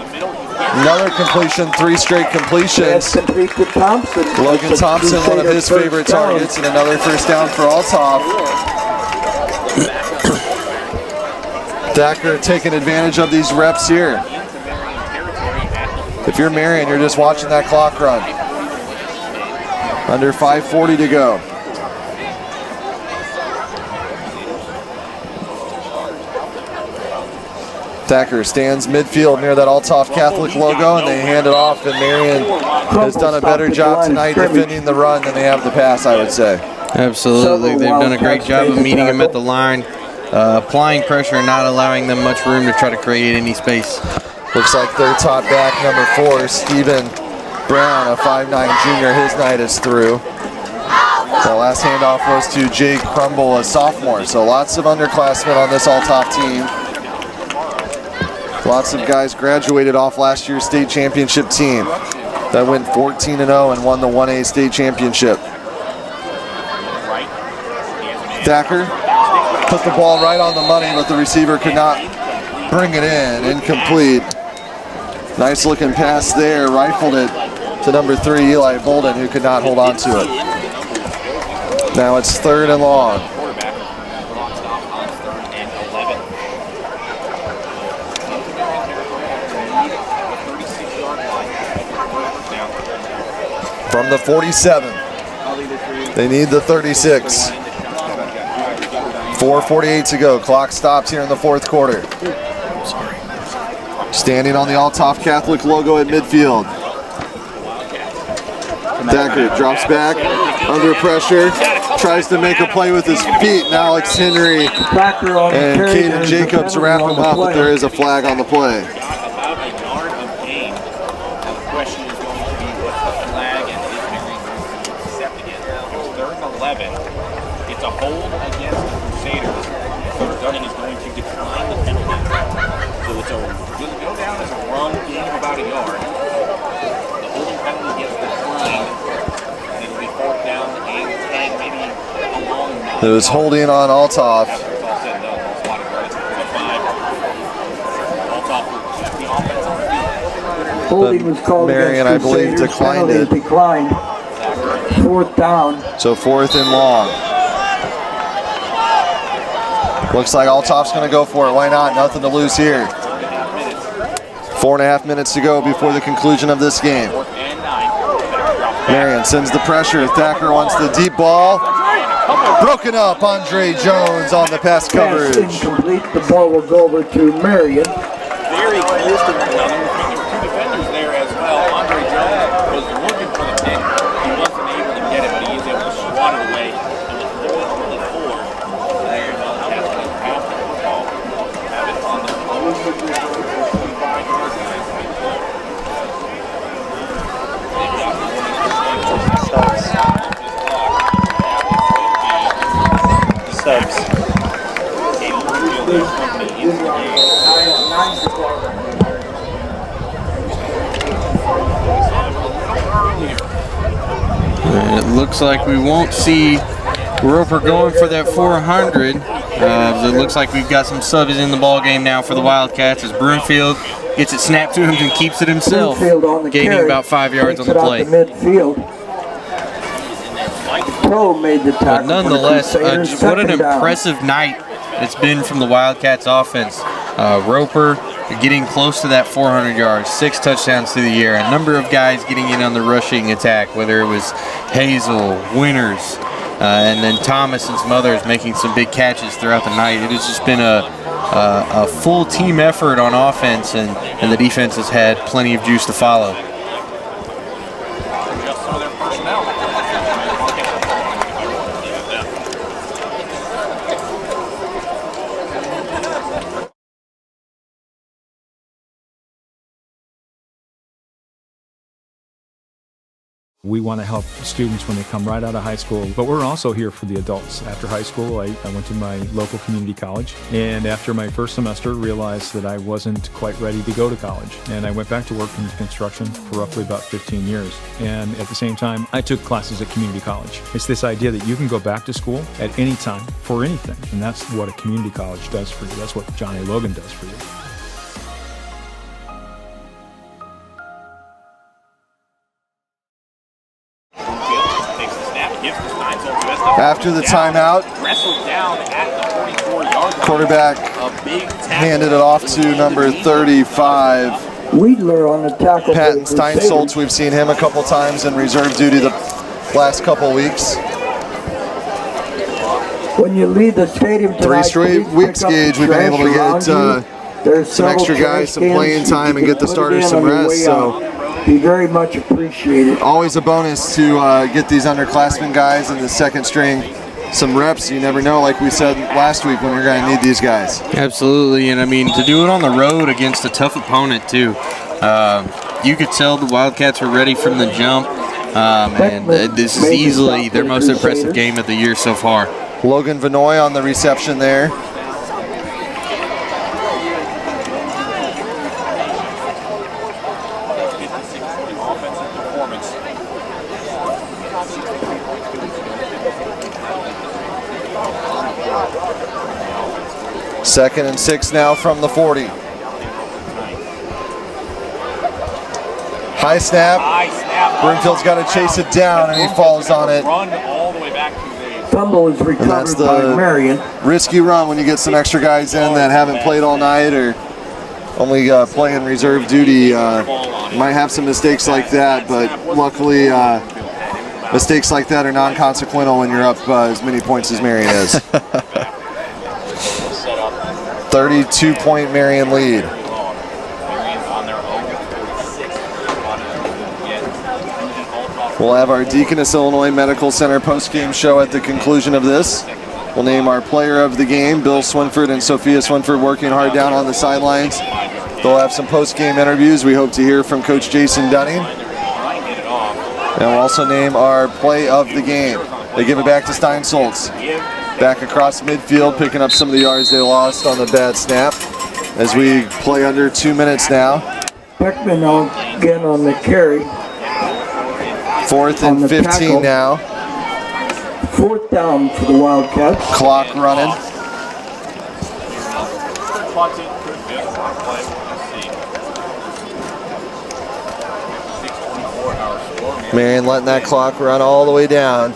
Another completion, 3 straight completions. Logan Thompson, one of his favorite targets, and another first down for Althoff. Thacker taking advantage of these reps here. If you're Marian, you're just watching that clock run. Under 5:40 to go. Thacker stands midfield near that Althoff Catholic logo, and they hand it off, and Marian has done a better job tonight defending the run than they have the pass, I would say. Absolutely. They've done a great job of meeting him at the line, applying pressure and not allowing them much room to try to create any space. Looks like their top back, number 4, Stephen Brown, a 5'9" junior. His night is through. The last handoff was to Jake Crumble, a sophomore. So lots of underclassmen on this Althoff team. Lots of guys graduated off last year's state championship team that went 14-0 and won the 1A state championship. Thacker put the ball right on the money, but the receiver could not bring it in. Incomplete. Nice looking pass there. Rifled it to number 3, Eli Bolden, who could not hold on to it. Now it's 3rd and long. From the 47. They need the 36. 4:48 to go. Clock stops here in the 4th quarter. Standing on the Althoff Catholic logo at midfield. Thacker drops back, under pressure, tries to make a play with his feet, and Alex Henry and Caden Jacobs wrap him up, but there is a flag on the play. It's a hold against the Crusaders. Coach Dunning is going to decline the penalty. So it's going to go down as a run gain of about a yard. The holding penalty gets declined, and it'll be 4th down and 10, maybe along the It was holding on Althoff. Holding was called Marian, I believe, declined it. Declined. 4th down. So 4th and long. Looks like Althoff's going to go for it. Why not? Nothing to lose here. 4.5 minutes to go before the conclusion of this game. Marian sends the pressure. Thacker wants the deep ball. Broken up. Andre Jones on the pass coverage. Incomplete. The ball will go over to Marian. Very close to one another. There were 2 defenders there as well. Andre Jones was looking for the pick. He wasn't able to get it, but he was able to swat it away. And with 4:24, there Wildcats will have the football. Have it on the 25-yard line. Subs. It looks like we won't see Roper going for that 400. It looks like we've got some subs in the ball game now for the Wildcats as Broomfield gets it snapped to him and keeps it himself, gaining about 5 yards on the play. But nonetheless, what an impressive night it's been from the Wildcats offense. Roper getting close to that 400 yards, 6 touchdowns through the year, a number of guys getting in on the rushing attack, whether it was Hazel, Winters, and then Thomas and some others making some big catches throughout the night. It has just been a full team effort on offense, and the defense has had plenty of juice to follow. We want to help students when they come right out of high school, but we're also here for the adults. After high school, I went to my local community college, and after my first semester, realized that I wasn't quite ready to go to college. And I went back to work in construction for roughly about 15 years. And at the same time, I took classes at community college. It's this idea that you can go back to school at any time for anything, and that's what a community college does for you. That's what John A. Logan does for you. After the timeout, quarterback handed it off to number 35. Weidler on the tackle. Patton Steinsoltz, we've seen him a couple times in reserve duty the last couple weeks. When you leave the stadium tonight, 3 straight weeks, Gage, we've been able to get some extra guys some playing time and get the starters some rest. So be very much appreciated. Always a bonus to get these underclassmen guys in the second string some reps. You never know, like we said last week, when you're going to need these guys. Absolutely, and I mean, to do it on the road against a tough opponent too. You could tell the Wildcats were ready from the jump, and this is easily their most impressive game of the year so far. Logan Vinoy on the reception there. Second and 6 now from the 40. High snap. Broomfield's got to chase it down, and he falls on it. Fumble is recovered by Marian. Risky run when you get some extra guys in that haven't played all night or only playing reserve duty. Might have some mistakes like that, but luckily mistakes like that are non-consequential when you're up as many points as Marian is. 32-point Marian lead. We'll have our Deaconess, Illinois Medical Center post-game show at the conclusion of this. We'll name our player of the game. Bill Swinford and Sophia Swinford working hard down on the sidelines. They'll have some post-game interviews. We hope to hear from Coach Jason Dunning. And we'll also name our play of the game. They give it back to Steinsoltz. Back across midfield, picking up some of the yards they lost on the bad snap. As we play under 2 minutes now. Beckman again on the carry. 4th and 15 tackle. now. 4th down for the Wildcats. Clock running. Marian letting that clock run all the way down.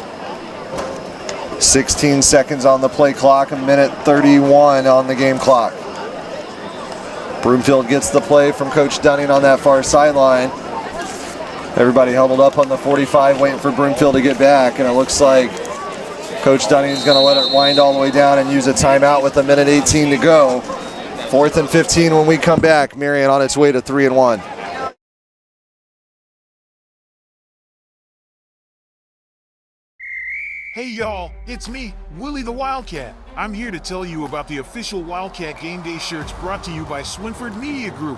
16 seconds on the play clock, a minute 31 on the game clock. Broomfield gets the play from Coach Dunning on that far sideline. Everybody huddled up on the 45 waiting for Broomfield to get back, and it looks like Coach Dunning is going to let it wind all the way down and use a timeout with a minute 18 to go. 4th and 15 when we come back. Marian on its way to 3-1. Hey y'all, it's me, Willie the Wildcat. I'm here to tell you about the official Wildcat Gameday shirts brought to you by Swinford Media Group.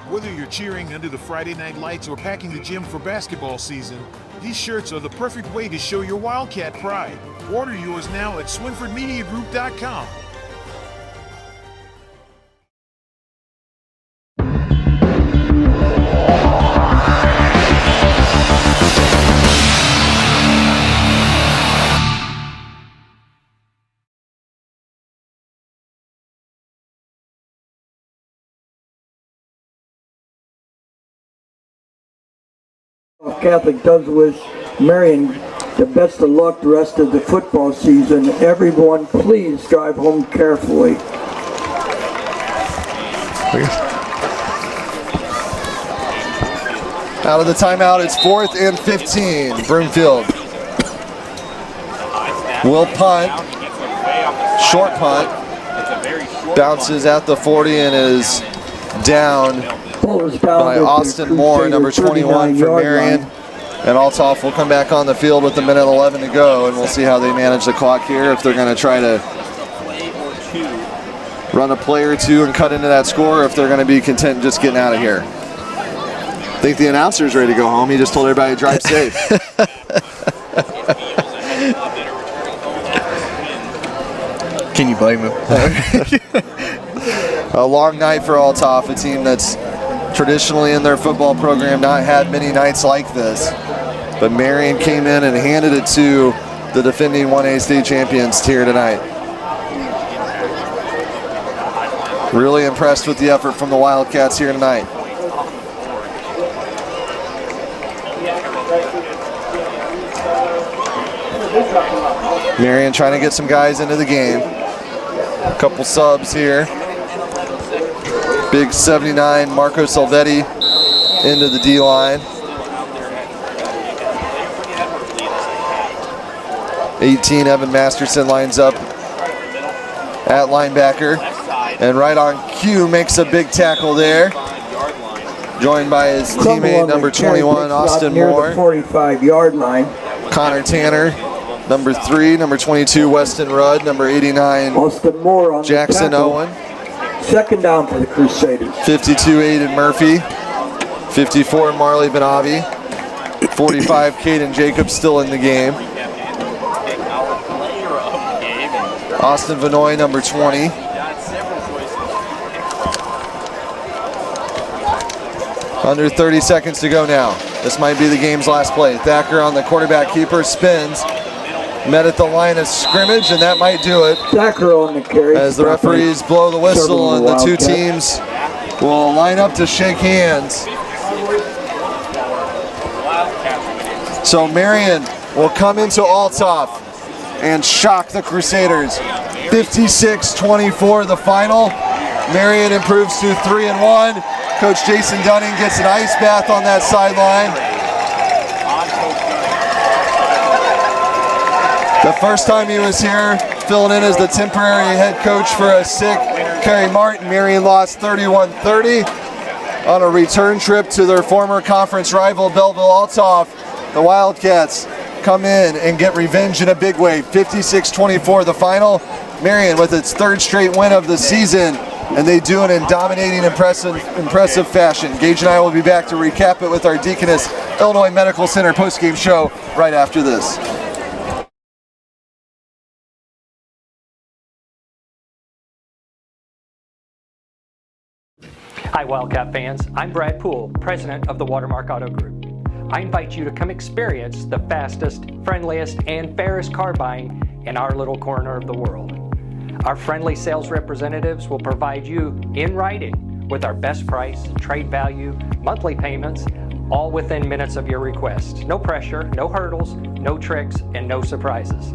Whether you're cheering under the Friday night lights or packing the gym for basketball season, these shirts are the perfect way to show your Wildcat pride. Order yours now at SwinfordMediaGroup.com. Catholic does wish Marian the best of luck the rest of the football season. Everyone, please drive home carefully. Out of the timeout, it's 4th and 15. Broomfield will punt. Short punt. Bounces at the 40 and is down by Austin Moore, number 21 for Marian. And Althoff will come back on the field with a minute 11 to go, and we'll see how they manage the clock here, if they're going to try to run a play or two and cut into that score, or if they're going to be content just getting out of here. I think the announcer's ready to go home. He just told everybody to drive safe. Can you blame him? A long night for Althoff, a team that's traditionally in their football program not had many nights like this. But Marian came in and handed it to the defending 1A state champions here tonight. Really impressed with the effort from the Wildcats here tonight. Marian trying to get some guys into the game. A couple subs here. Big 79 Marco Salvetti into the D-line. 18 Evan Masterson lines up at linebacker. And right on cue makes a big tackle there. Joined by his teammate number 21, Austin Moore. Near the 45-yard line. Connor Tanner, number 3, number 22, Weston Rudd, number 89, Austin Moore on Jackson the tackle. Owen. Second down for the Crusaders. 52, Aiden Murphy. 54, Marley Benavi. 45, Caden Jacobs still in the game. Austin Vanoy, number 20. Under 30 seconds to go now. This might be the game's last play. Thacker on the quarterback keeper, spins. Met at the line of scrimmage, and that might do it. Thacker on the carry. As the referees blow the whistle, and the two teams will line up to shake hands. So Marian will come into Althoff and shock the Crusaders. 56-24 the final. Marian improves to 3-1. Coach Jason Dunning gets an ice bath on that sideline. The first time he was here, filling in as the temporary head coach for a sick Kerry Martin, Marian lost 31-30 on a return trip to their former conference rival Belleville-Althoff. The Wildcats come in and get revenge in a big way. 56-24 the final. Marian with its third straight win of the season, and they do it in dominating, impressive fashion. Gage and I will be back to recap it with our Deaconess Illinois Medical Center postgame show right after this. Hi Wildcat fans, I'm Brad Poole, president of the Watermark Auto Group. I invite you to come experience the fastest, friendliest, and fairest car buying in our little corner of the world. Our friendly sales representatives will provide you in writing with our best price, trade value, monthly payments, all within minutes of your request. No pressure, no hurdles, no tricks, and no surprises.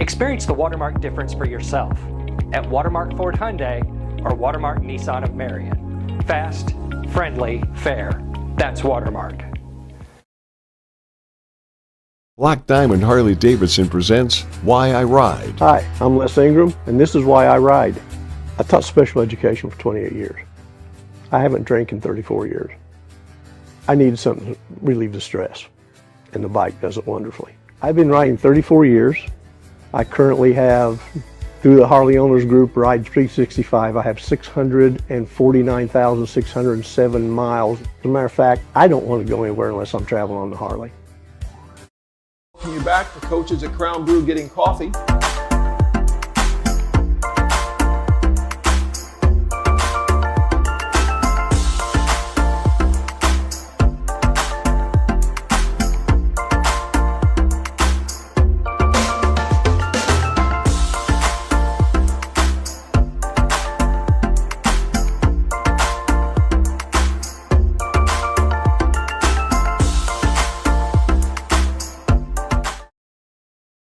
Experience the Watermark difference for yourself at Watermark Ford Hyundai or Watermark Nissan of Marion. Fast, friendly, fair. That's Watermark. Black Diamond Harley-Davidson presents Why I Ride. Hi, I'm Les Ingram, and this is why I ride. I taught special education for 28 years. I haven't drank in 34 years. I needed something to relieve the stress, and the bike does it wonderfully. I've been riding 34 years. I currently have, through the Harley Owners Group, Ride 365, I have 649,607 miles. As a matter of fact, I don't want to go anywhere unless I'm traveling on the Harley. Welcome you back. The coaches at Crown Brew getting coffee.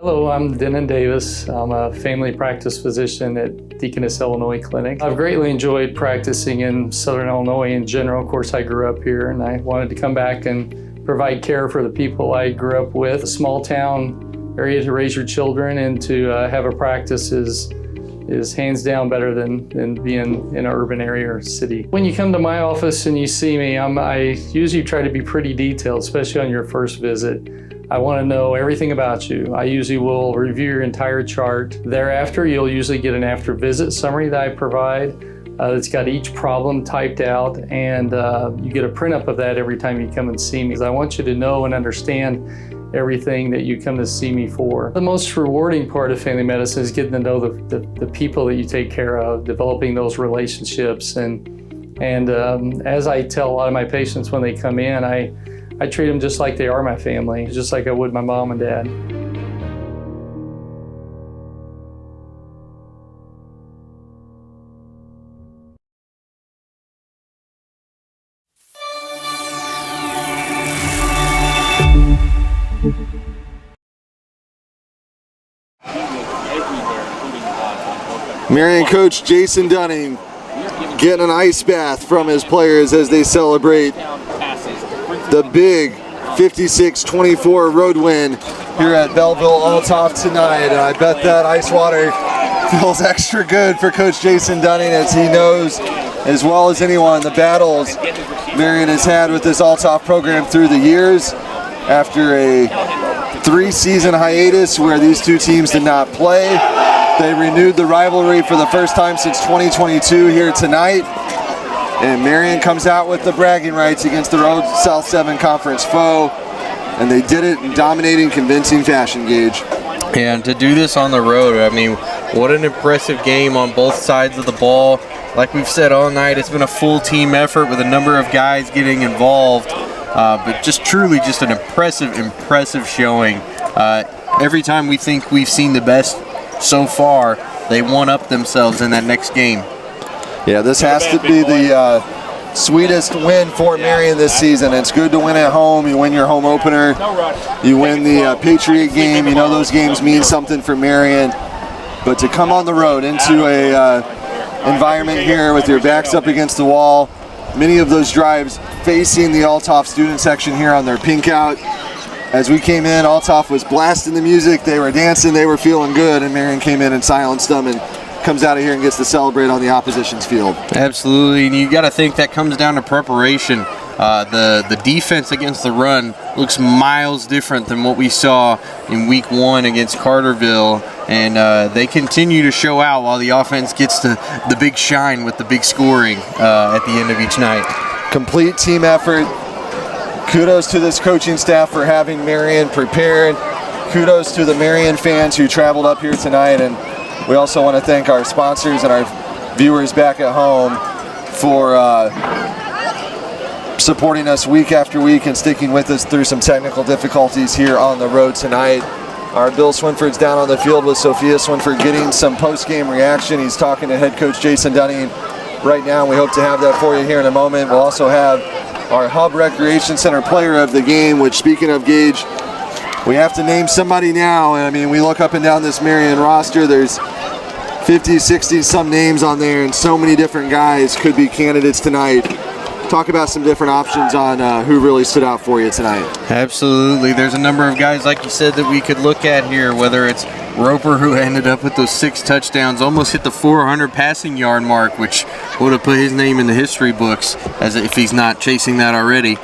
Hello, I'm Denon Davis. I'm a family practice physician at Deaconess Illinois Clinic. I've greatly enjoyed practicing in Southern Illinois in general. Of course, I grew up here and I wanted to come back and provide care for the people I grew up with. A small town area to raise your children and to have a practice is hands down better than being in an urban area or city. When you come to my office and you see me, I usually try to be pretty detailed, especially on your first visit. I want to know everything about you. I usually will review your entire chart. Thereafter, you'll usually get an after visit summary that I provide. It's got each problem typed out, and you get a print up of that every time you come and see me. I want you to know and understand everything that you come to see me for. The most rewarding part of family medicine is getting to know the people that you take care of, developing those relationships, and as I tell a lot of my patients when they come in, I treat them just like they are my family, just like I would my mom and dad. Marion coach Jason Dunning getting an ice bath from his players as they celebrate the big 56-24 road win here at Belleville Althoff tonight. And I bet that ice water feels extra good for Coach Jason Dunning, as he knows as well as anyone the battles Marion has had with this Althoff program through the years. After a 3-season hiatus where these two teams did not play, they renewed the rivalry for the first time since 2022 here tonight. And Marion comes out with the bragging rights against their old South 7 Conference foe. And they did it in dominating, convincing fashion, Gage. And to do this on the road, I mean, what an impressive game on both sides of the ball. Like we've said all night, it's been a full team effort with a number of guys getting involved. But just truly just an impressive showing. Every time we think we've seen the best so far, they one-up themselves in that next game. Yeah, this has to be the sweetest win for Marion this season. It's good to win at home. You win your home opener. You win the Patriot game. You know those games mean something for Marion. But to come on the road into a environment here with your backs up against the wall, many of those drives facing the Althoff student section here on their pink out. As we came in, Althoff was blasting the music, they were dancing, they were feeling good, and Marion came in and silenced them and comes out of here and gets to celebrate on the opposition's field. Absolutely, and you got to think that comes down to preparation. The defense against the run looks miles different than what we saw in week 1 against Carterville, and they continue to show out while the offense gets to the big shine with the big scoring at the end of each night. Complete team effort. Kudos to this coaching staff for having Marion prepared. Kudos to the Marion fans who traveled up here tonight, and we also want to thank our sponsors and our viewers back at home for supporting us week after week and sticking with us through some technical difficulties here on the road tonight. Our Bill Swinford's down on the field with Sophia Swinford getting some post-game reaction. He's talking to head coach Jason Dunning right now. We hope to have that for you here in a moment. We'll also have our Hub Recreation Center player of the game, which, speaking of Gage, we have to name somebody now. I mean, we look up and down this Marion roster, there's 50, 60 some names on there, and so many different guys could be candidates tonight. Talk about some different options on who really stood out for you tonight. Absolutely. There's a number of guys, like you said, that we could look at here, whether it's Roper, who ended up with those 6 touchdowns, almost hit the 400 passing yard mark, which would have put his name in the history books as if he's not chasing that already.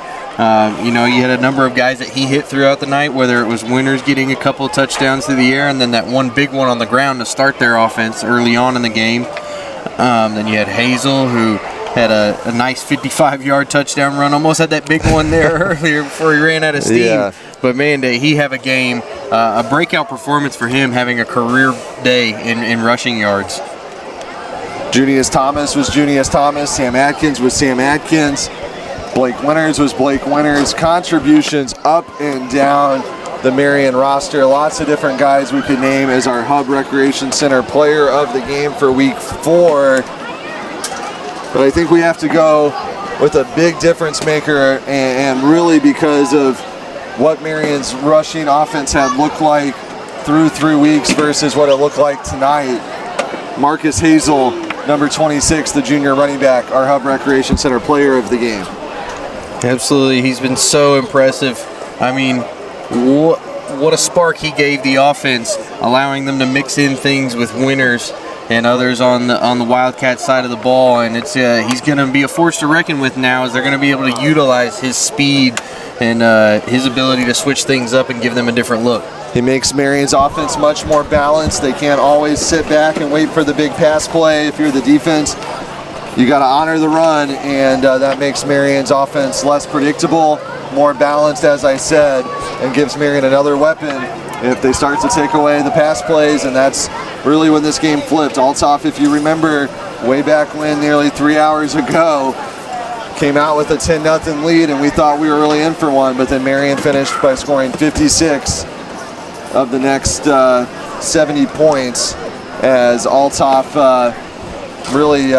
You know, you had a number of guys that he hit throughout the night, whether it was Winters getting a couple touchdowns through the air and then that one big one on the ground to start their offense early on in the game. Then you had Hazel, who had a nice 55-yard touchdown run. Almost had that big one there earlier before he ran out of steam. Yeah. But man, did he have a game, a breakout performance for him, having a career day in rushing yards. Junius Thomas was Junius Thomas. Sam Atkins was Sam Atkins. Blake Winters was Blake Winters. Contributions up and down the Marion roster. Lots of different guys we could name as our Hub Recreation Center player of the game for week 4. But I think we have to go with a big difference maker, and really because of what Marion's rushing offense had looked like through 3 weeks versus what it looked like tonight. Marcus Hazel, number 26, the junior running back, our Hub Recreation Center player of the game. Absolutely, he's been so impressive. I mean, what a spark he gave the offense, allowing them to mix in things with Winters and others on the Wildcat side of the ball, and it's he's going to be a force to reckon with now, as they're going to be able to utilize his speed and his ability to switch things up and give them a different look. He makes Marion's offense much more balanced. They can't always sit back and wait for the big pass play if you're the defense. you got to honor the run, and that makes Marion's offense less predictable, more balanced, as I said, and gives Marion another weapon if they start to take away the pass plays, and that's really when this game flipped. Althoff, if you remember, way back when, nearly 3 hours ago, came out with a 10-0 lead, and we thought we were really in for one, but then Marion finished by scoring 56 of the next 70 points as Althoff really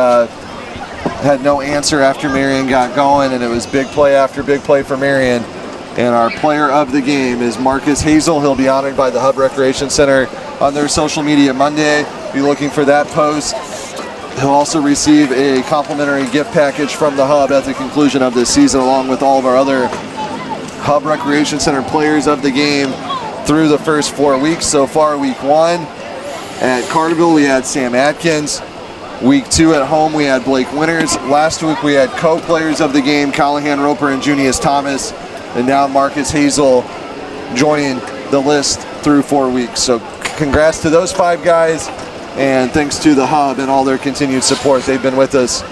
had no answer after Marion got going, and it was big play after big play for Marion. And our player of the game is Marcus Hazel. He'll be honored by the Hub Recreation Center on their social media Monday. Be looking for that post. He'll also receive a complimentary gift package from the Hub at the conclusion of this season, along with all of our other Hub Recreation Center players of the game through the first 4 weeks. So far, week 1 at Carterville, we had Sam Atkins. Week 2 at home, we had Blake Winters. Last week, we had co-players of the game, Callahan Roper and Junius Thomas. And now Marcus Hazel joining the list through 4 weeks. So congrats to those 5 guys, and thanks to the Hub and all their continued support. They've been with us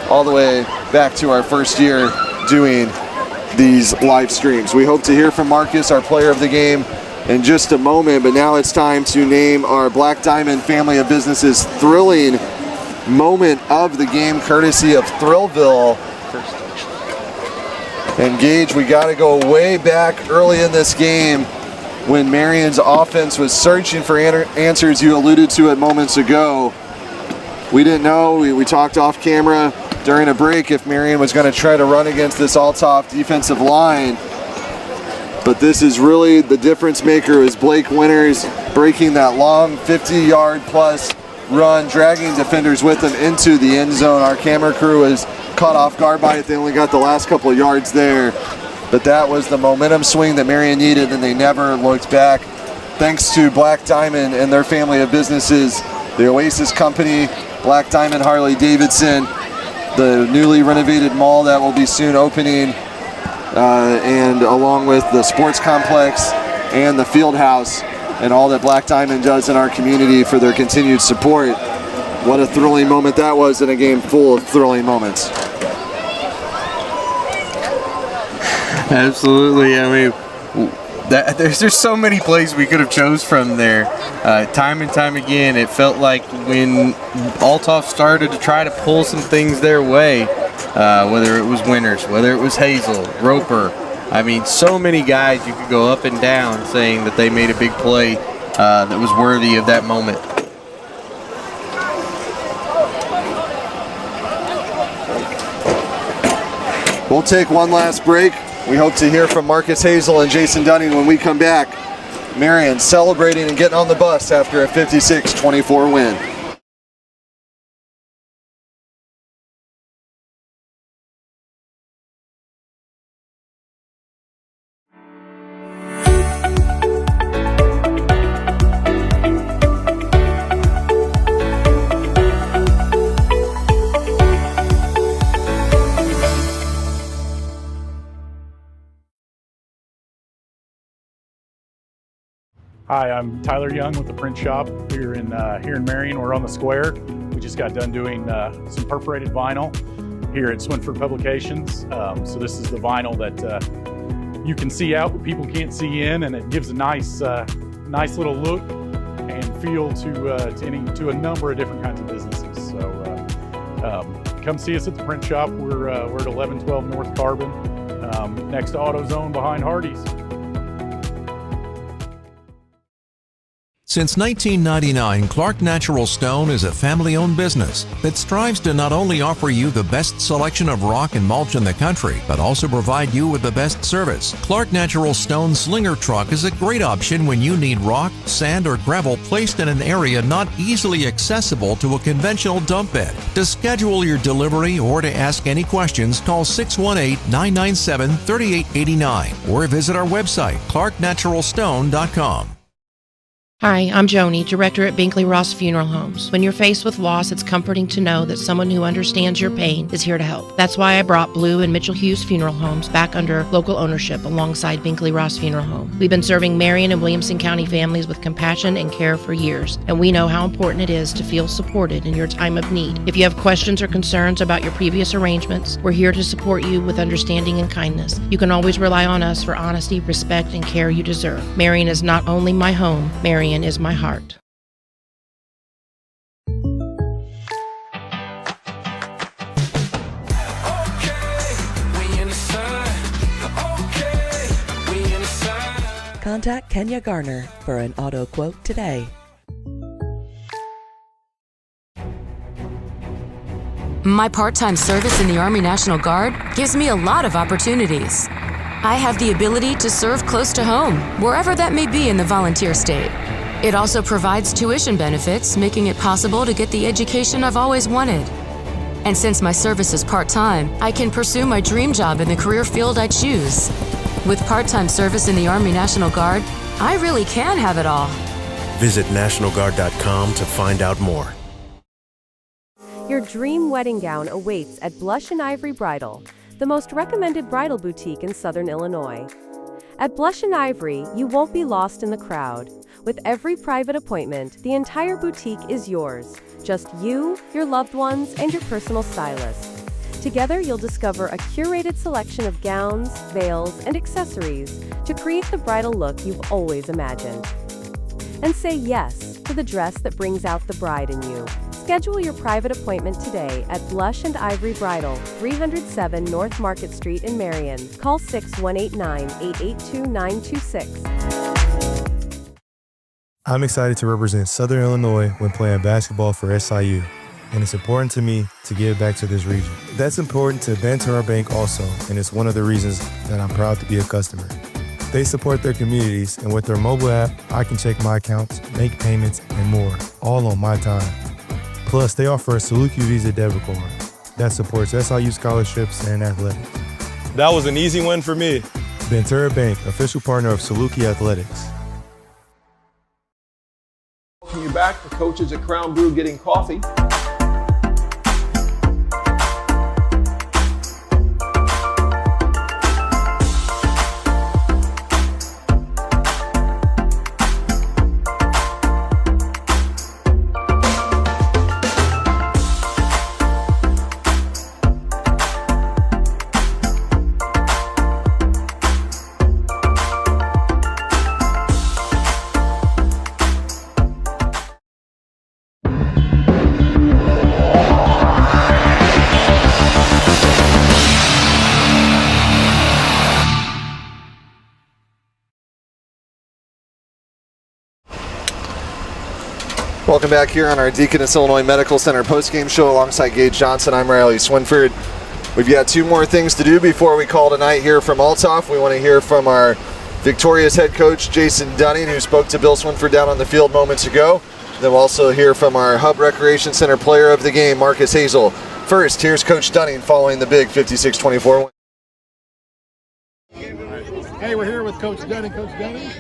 all the way back to our first year doing these live streams. We hope to hear from Marcus, our player of the game, in just a moment, but now it's time to name our Black Diamond family of businesses thrilling moment of the game, courtesy of Thrillville. And Gage, we got to go way back early in this game when Marion's offense was searching for answers. You alluded to it moments ago. We didn't know, we talked off camera during a break if Marion was going to try to run against this Althoff defensive line. But this is really the difference maker, is Blake Winters breaking that long 50-yard plus run, dragging defenders with him into the end zone. Our camera crew is caught off guard by it. They only got the last couple of yards there, but that was the momentum swing that Marion needed, and they never looked back. Thanks to Black Diamond and their family of businesses, the Oasis Company, Black Diamond Harley Davidson, the newly renovated mall that will be soon opening, and along with the sports complex and the field house, and all that Black Diamond does in our community for their continued support. What a thrilling moment that was, in a game full of thrilling moments. Absolutely. I mean, there's so many plays we could have chose from there. Time and time again, it felt like when Althoff started to try to pull some things their way, whether it was Winters, whether it was Hazel, Roper, I mean, so many guys you could go up and down saying that they made a big play that was worthy of that moment. We'll take one last break. We hope to hear from Marcus Hazel and Jason Dunning when we come back. Marion celebrating and getting on the bus after a 56-24 win. Hi, I'm Tyler Young with the Print Shop here in Marion. We're on the square. We just got done doing some perforated vinyl here at Swinford Publications. So this is the vinyl that you can see out, but people can't see in, and it gives a nice little look and feel to a number of different kinds of businesses. So come see us at the Print Shop. We're at 1112 North Carbon, next to AutoZone behind Hardee's. Since 1999, Clark Natural Stone is a family-owned business that strives to not only offer you the best selection of rock and mulch in the country, but also provide you with the best service. Clark Natural Stone Slinger Truck is a great option when you need rock, sand, or gravel placed in an area not easily accessible to a conventional dump bed. To schedule your delivery or to ask any questions, call 618-997-3889 or visit our website, clarknaturalstone.com. Hi, I'm Joni, Director at Binkley-Ross Funeral Homes. When you're faced with loss, it's comforting to know that someone who understands your pain is here to help. That's why I brought Blue and Mitchell Hughes Funeral Homes back under local ownership alongside Binkley-Ross Funeral Home. We've been serving Marion and Williamson County families with compassion and care for years, and we know how important it is to feel supported in your time of need. If you have questions or concerns about your previous arrangements, we're here to support you with understanding and kindness. You can always rely on us for honesty, respect, and care you deserve. Marion is not only my home, Marion is my heart. Contact Kenya Garner for an auto quote today. My part-time service in the Army National Guard gives me a lot of opportunities. I have the ability to serve close to home, wherever that may be in the volunteer state. It also provides tuition benefits, making it possible to get the education I've always wanted. And since my service is part-time, I can pursue my dream job in the career field I choose. With part-time service in the Army National Guard, I really can have it all. Visit NationalGuard.com to find out more. Your dream wedding gown awaits at Blush and Ivory Bridal, the most recommended bridal boutique in Southern Illinois. At Blush and Ivory, you won't be lost in the crowd. With every private appointment, the entire boutique is yours. Just you, your loved ones, and your personal stylist. Together, you'll discover a curated selection of gowns, veils, and accessories to create the bridal look you've always imagined. And say yes to the dress that brings out the bride in you. Schedule your private appointment today at Blush and Ivory Bridal, 307 North Market Street in Marion. Call 618-882-926. I'm excited to represent Southern Illinois when playing basketball for SIU, and it's important to me to give back to this region. That's important to Banterra Bank also, and it's one of the reasons that I'm proud to be a customer. They support their communities, and with their mobile app, I can check my accounts, make payments, and more, all on my time. Plus, they offer a Saluki Visa debit card that supports SIU scholarships and athletics. That was an easy one for me. Banterra Bank, official partner of Saluki Athletics. Welcome you back. The coaches at Crown Brew getting coffee. Welcome back here on our Deaconess Illinois Medical Center postgame show alongside Gage Johnson. I'm Riley Swinford. We've got two more things to do before we call tonight here from Althoff. We want to hear from our victorious head coach, Jason Dunning, who spoke to Bill Swinford down on the field moments ago. Then we'll also hear from our Hub Recreation Center player of the game, Marcus Hazel. First, here's Coach Dunning following the big 56-24 win. Hey, we're here with Coach Dunning. Coach Dunning?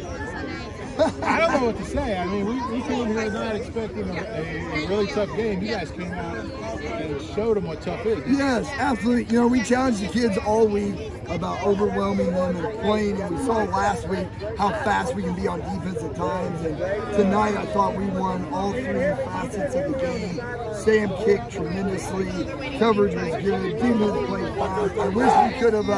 I don't know what to say. I mean, we came here not expecting a really tough game. You guys came out and showed them what tough is. Yes, absolutely. You know, we challenged the kids all week about overwhelming them and playing, and we saw last week how fast we can be on defense at times. And tonight, I thought we won all three facets of the game. Sam kicked tremendously. Coverage was good. Defense played fast. I wish we could have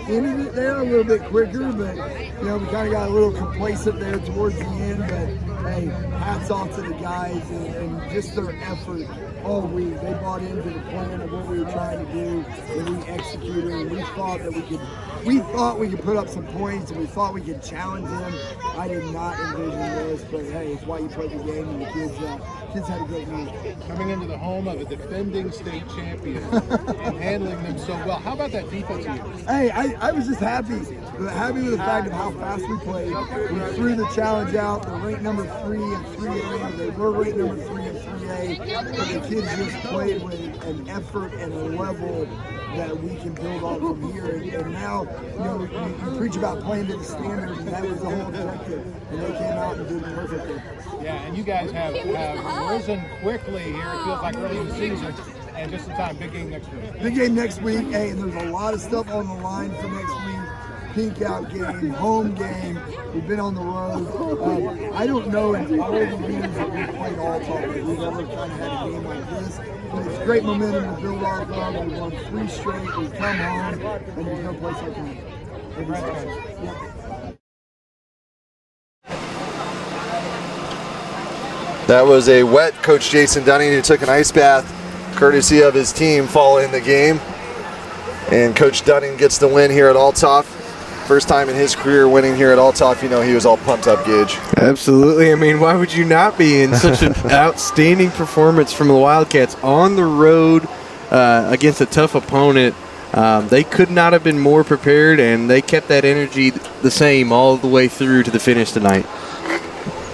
ended it there a little bit quicker, but you know, we kind of got a little complacent there towards the end. But hey, hats off to the guys and just their effort all week. They bought into the plan of what we were trying to do, and we executed. And we thought that we could put up some points, and we thought we could challenge them. I did not envision this, but hey, it's why you play the game, and the kids had a great night. Coming into the home of a defending state champion and handling them so well. How about that defense here? Hey, I was just happy with the fact of how fast we played. We threw the challenge out. They're ranked number 3 in 3A. They were ranked number 3 in 3A. day, but the kids just played with an effort and a level that we can build on from here. And now, you preach about playing to the standards, and that was the whole objective. And they came out and did it perfectly. Yeah, and you guys have risen quickly here. It feels like early in the season. And just in time, big game next week. Big game next week. Hey, and there's a lot of stuff on the line for next week. Pink out game, home game. We've been on the road. I don't know in all the years that we've played Althoff that we've ever kind of had a game like this. But it's great momentum to build off of. We've won 3 straight. We've come home, and there's no place like home. That was a wet Coach Jason Dunning who took an ice bath courtesy of his team following the game. And Coach Dunning gets the win here at Althoff. First time in his career winning here at Althoff. He was all pumped up, Gage. Absolutely. I mean, why would you not be in such an outstanding performance from the Wildcats on the road against a tough opponent? They could not have been more prepared, and they kept that energy the same all the way through to the finish tonight.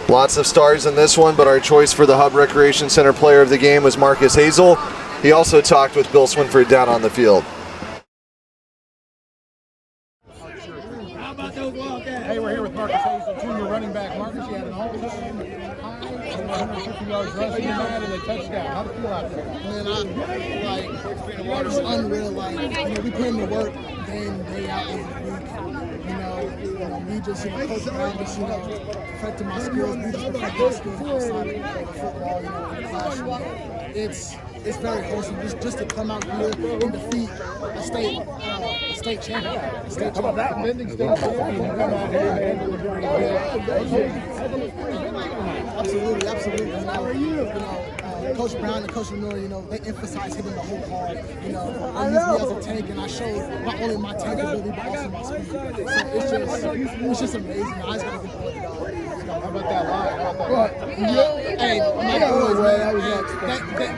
Lots of stars in this one, but our choice for the Hub Recreation Center player of the game was Marcus Hazel. He also talked with Bill Swinford down on the field. Hey, we're here with Marcus Hazel, junior running back. Marcus, you had an all-time high 150 yards rushing tonight and a touchdown. How did it feel out there? Man, it's unreal. We put in the work day in, day out every week. Me just, coach around just, perfecting my skills. We just perfect my skills outside of football, in the classroom. It's very wholesome just to come out here and defeat a state champion. How about that? Defending state champion, you come out here and handle it very good. Absolutely. Coach Brown and Coach Lenore, they emphasize hitting the whole hard. I use me as a tank, and I show not only my tank ability, but also my speed. So it's just amazing. I just got to give it How about that line? Hey, my boys,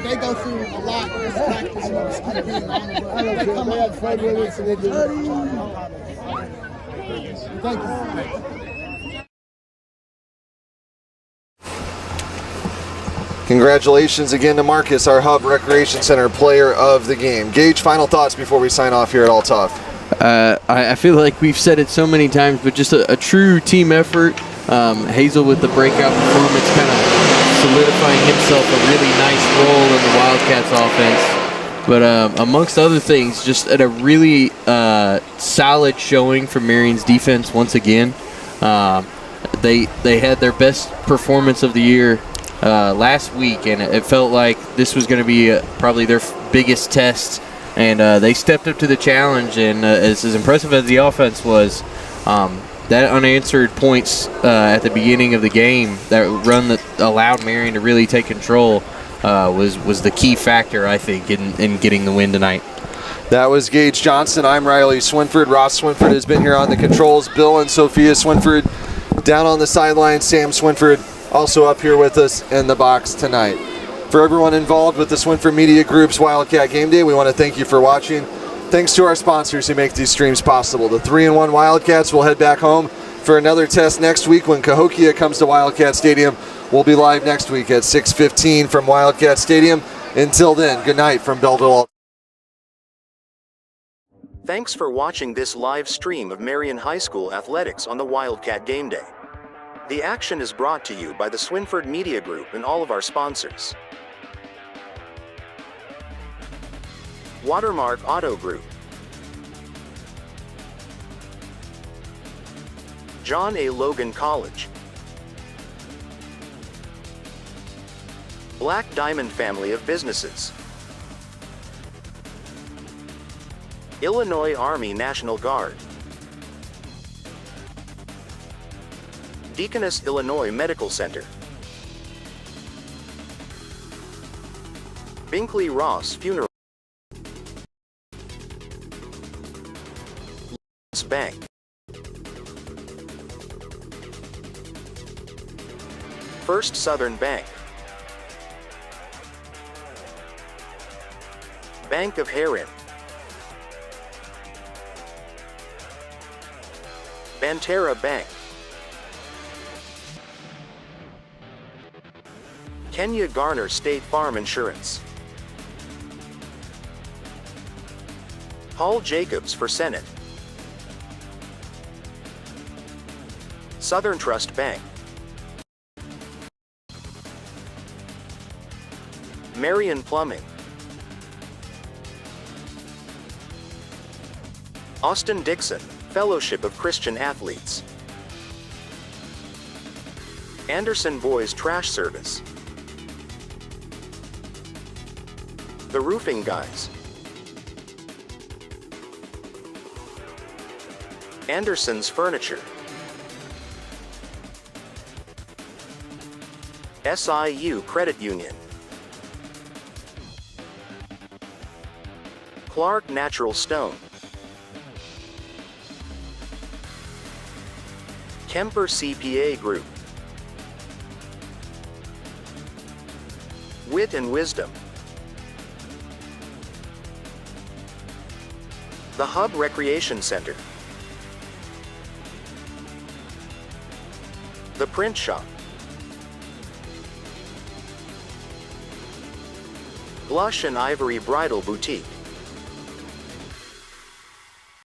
they go through a lot of this practice, being on the road. They come out Friday nights and they do it. Thank you. Congratulations again to Marcus, our Hub Recreation Center player of the game. Gage, final thoughts before we sign off here at Althoff. I feel like we've said it so many times, but just a true team effort. Hazel with the breakout performance, kind of solidifying himself a really nice role in the Wildcats offense. But amongst other things, just at a really solid showing from Marion's defense once again. They had their best performance of the year last week, and it felt like this was going to be probably their biggest test, and they stepped up to the challenge. And as impressive as the offense was, that unanswered points at the beginning of the game, that run that allowed Marion to really take control, was the key factor, I think, in getting the win tonight. That was Gage Johnson. I'm Riley Swinford. Ross Swinford has been here on the controls. Bill and Sophia Swinford down on the sideline. Sam Swinford also up here with us in the box tonight. For everyone involved with the Swinford Media Group's Wildcat Game Day, we want to thank you for watching. Thanks to our sponsors who make these streams possible. The 3-1 Wildcats will head back home for another test next week when Cahokia comes to Wildcat Stadium. We'll be live next week at 6:15 from Wildcat Stadium. Until then, good night from Belleville. Thanks for watching this live stream of Marion High School athletics on the Wildcat Game Day. The action is brought to you by the Swinford Media Group and all of our sponsors. Watermark Auto Group, John A. Logan College, Black Diamond Family of Businesses, Illinois Army National Guard, Deaconess Illinois Medical Center, Binkley-Ross Funeral, Legence Bank, First Southern Bank, Bank of Herrin, Banterra Bank, Garner State Farm Insurance. Paul Jacobs for Senate. SouthernTrust Bank. Marion Plumbing. Austin Dickson, Fellowship of Christian Athletes. Anderson Boys Trash Service. The Roofing Guys. Anderson's Furniture. SIU Credit Union. Clark Natural Stone. Kemper CPA Group. Wit Wisdom. The Hub Recreation Center. The Print Shop. Blush and Ivory Bridal Boutique.